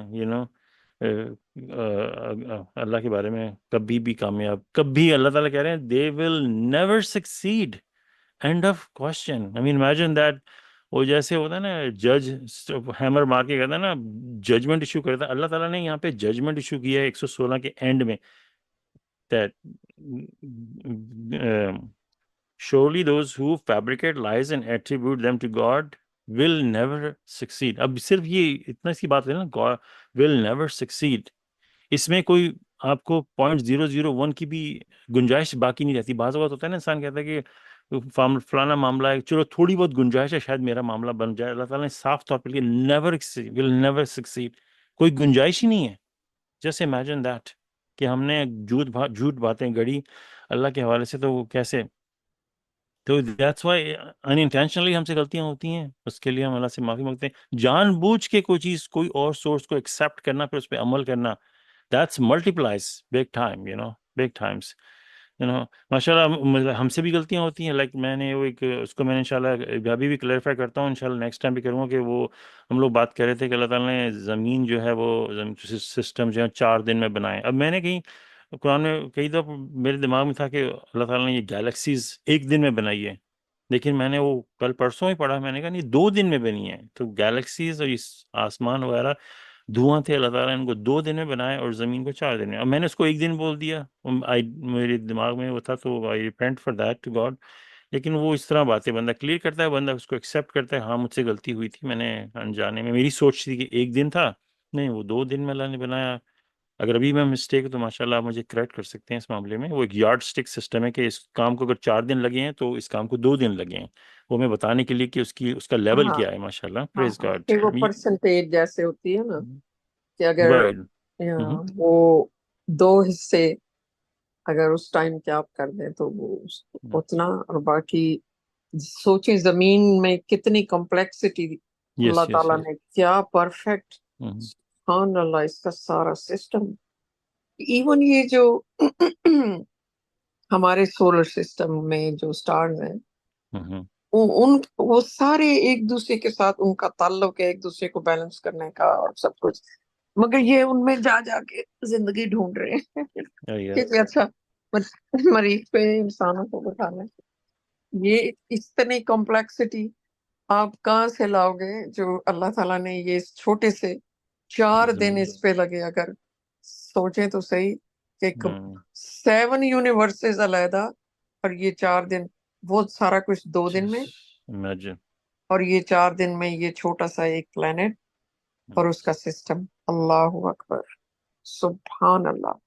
اللہ کے بارے میں، کبھی بھی کامیاب، کبھی، اللہ تعالیٰ کہہ رہے ہیں they will never succeed. End of question. Imagine that. وہ جیسے ہوتا ہے نا جج ہیمر مار کے کہتا ہے نا ججمنٹ ایشو کرتا ہے، اللہ تعالیٰ نے یہاں پہ ججمنٹ ایشو کیا ہے 116 کے اینڈ میں، that surely those who fabricate lies and attribute them to God will never succeed. اب صرف یہ اتنا سی بات ہے نا، God will never succeed، اس میں کوئی آپ کو 0.001 کی بھی گنجائش باقی نہیں رہتی. بعض اوقات ہوتا ہے نا انسان کہتا ہے کہ فلانا معاملہ ہے، چلو تھوڑی بہت گنجائش ہے شاید میرا معاملہ بن جائے. اللہ تعالیٰ نے صاف طور پہ نیور ول نیور سکسیڈ، کوئی گنجائش ہی نہیں ہے. جسٹ امیجن دیٹ کہ ہم نے جھوٹ باتیں گڑی اللہ کے حوالے سے، تو وہ کیسے؟ تو دیٹس وائی ان انٹینشنلی ہم سے غلطیاں ہوتی ہیں، اس کے لیے ہم اللہ سے معافی مانگتے ہیں. جان بوجھ کے کوئی چیز، کوئی اور سورس کو ایکسیپٹ کرنا، پھر اس پہ عمل کرنا، that's multiplies big time, big Times. ماشاء اللہ ہم سے بھی غلطیاں ہوتی ہیں. لائک میں نے وہ ایک اس کو میں نے انشاءاللہ ابھی بھی کلیئرفائی کرتا ہوں، انشاءاللہ نیکسٹ ٹائم بھی کروں گا، کہ وہ ہم لوگ بات کر رہے تھے کہ اللہ تعالیٰ نے زمین جو ہے وہ سسٹم جو ہے 4 دن میں بنائے. اب میں نے کہیں قرآن میں کئی دفعہ میرے دماغ میں تھا کہ اللہ تعالیٰ نے یہ گیلیکسیز 1 دن میں بنائی ہے، لیکن میں نے وہ کل پرسوں ہی پڑھا، میں نے کہا نہیں 2 دن میں بنی ہے. تو گیلیکسیز اور اس آسمان وغیرہ دھواں تھے، اللہ تعالیٰ نے ان کو 2 دن میں بنایا اور زمین کو 4 دن میں. اب میں نے اس کو 1 دن بول دیا، میرے دماغ میں وہ تھا، تو I repent for that to God. لیکن وہ اس طرح باتیں بندہ کلیئر کرتا ہے، بندہ اس کو ایکسیپٹ کرتا ہے، ہاں مجھ سے غلطی ہوئی تھی، میں نے انجانے میں، میری سوچ تھی کہ 1 دن تھا، نہیں وہ 2 دن میں اللہ نے بنایا. اگر ابھی میں مسٹیک ہے تو ماشاء اللہ آپ مجھے کریکٹ کر سکتے ہیں اس معاملے میں. وہ ایک یارڈ اسٹک سسٹم ہے کہ اس کام کو اگر 4 دن لگے ہیں تو اس کام کو 2 دن لگے ہیں، وہ میں بتانے کے لیے کہ اس کا لیول ہاں کیا ہے. ماشاء اللہ، ہاں پریز ہاں، گاڈ. کہ وہ پرسنٹیج جیسے ہوتی ہے نا، کہ اگر ورڈ. وہ 2 حصے اگر اس ٹائم کے آپ کر دیں تو وہ اتنا، اور باقی سوچیں زمین میں کتنی کمپلیکسٹی یس اللہ یس تعالیٰ یس. نے کیا پرفیکٹ، سبحان اللہ، اس کا سارا سسٹم. ایون یہ جو ہمارے سولر سسٹم میں جو سٹارز ہیں، وہ سارے ایک دوسرے کے ساتھ ان کا تعلق ہے ایک دوسرے کو بیلنس کرنے کا اور سب کچھ، مگر یہ ان میں جا جا کے زندگی ڈھونڈ رہے ہیں کہ اچھا مریخ پہ انسانوں کو بٹھانا ہے. یہ اتنی کمپلیکسٹی آپ کہاں سے لاؤ گے جو اللہ تعالیٰ نے یہ چھوٹے سے 4 دن اس پہ لگے. اگر سوچیں تو صحیح کہ 7 یونیورسز علیحدہ اور یہ 4 دن، بہت سارا کچھ 2 دن میں، امیجن. اور یہ 4 دن میں یہ چھوٹا سا ایک پلانٹ اور اس کا سسٹم. اللہ اکبر، سبحان اللہ.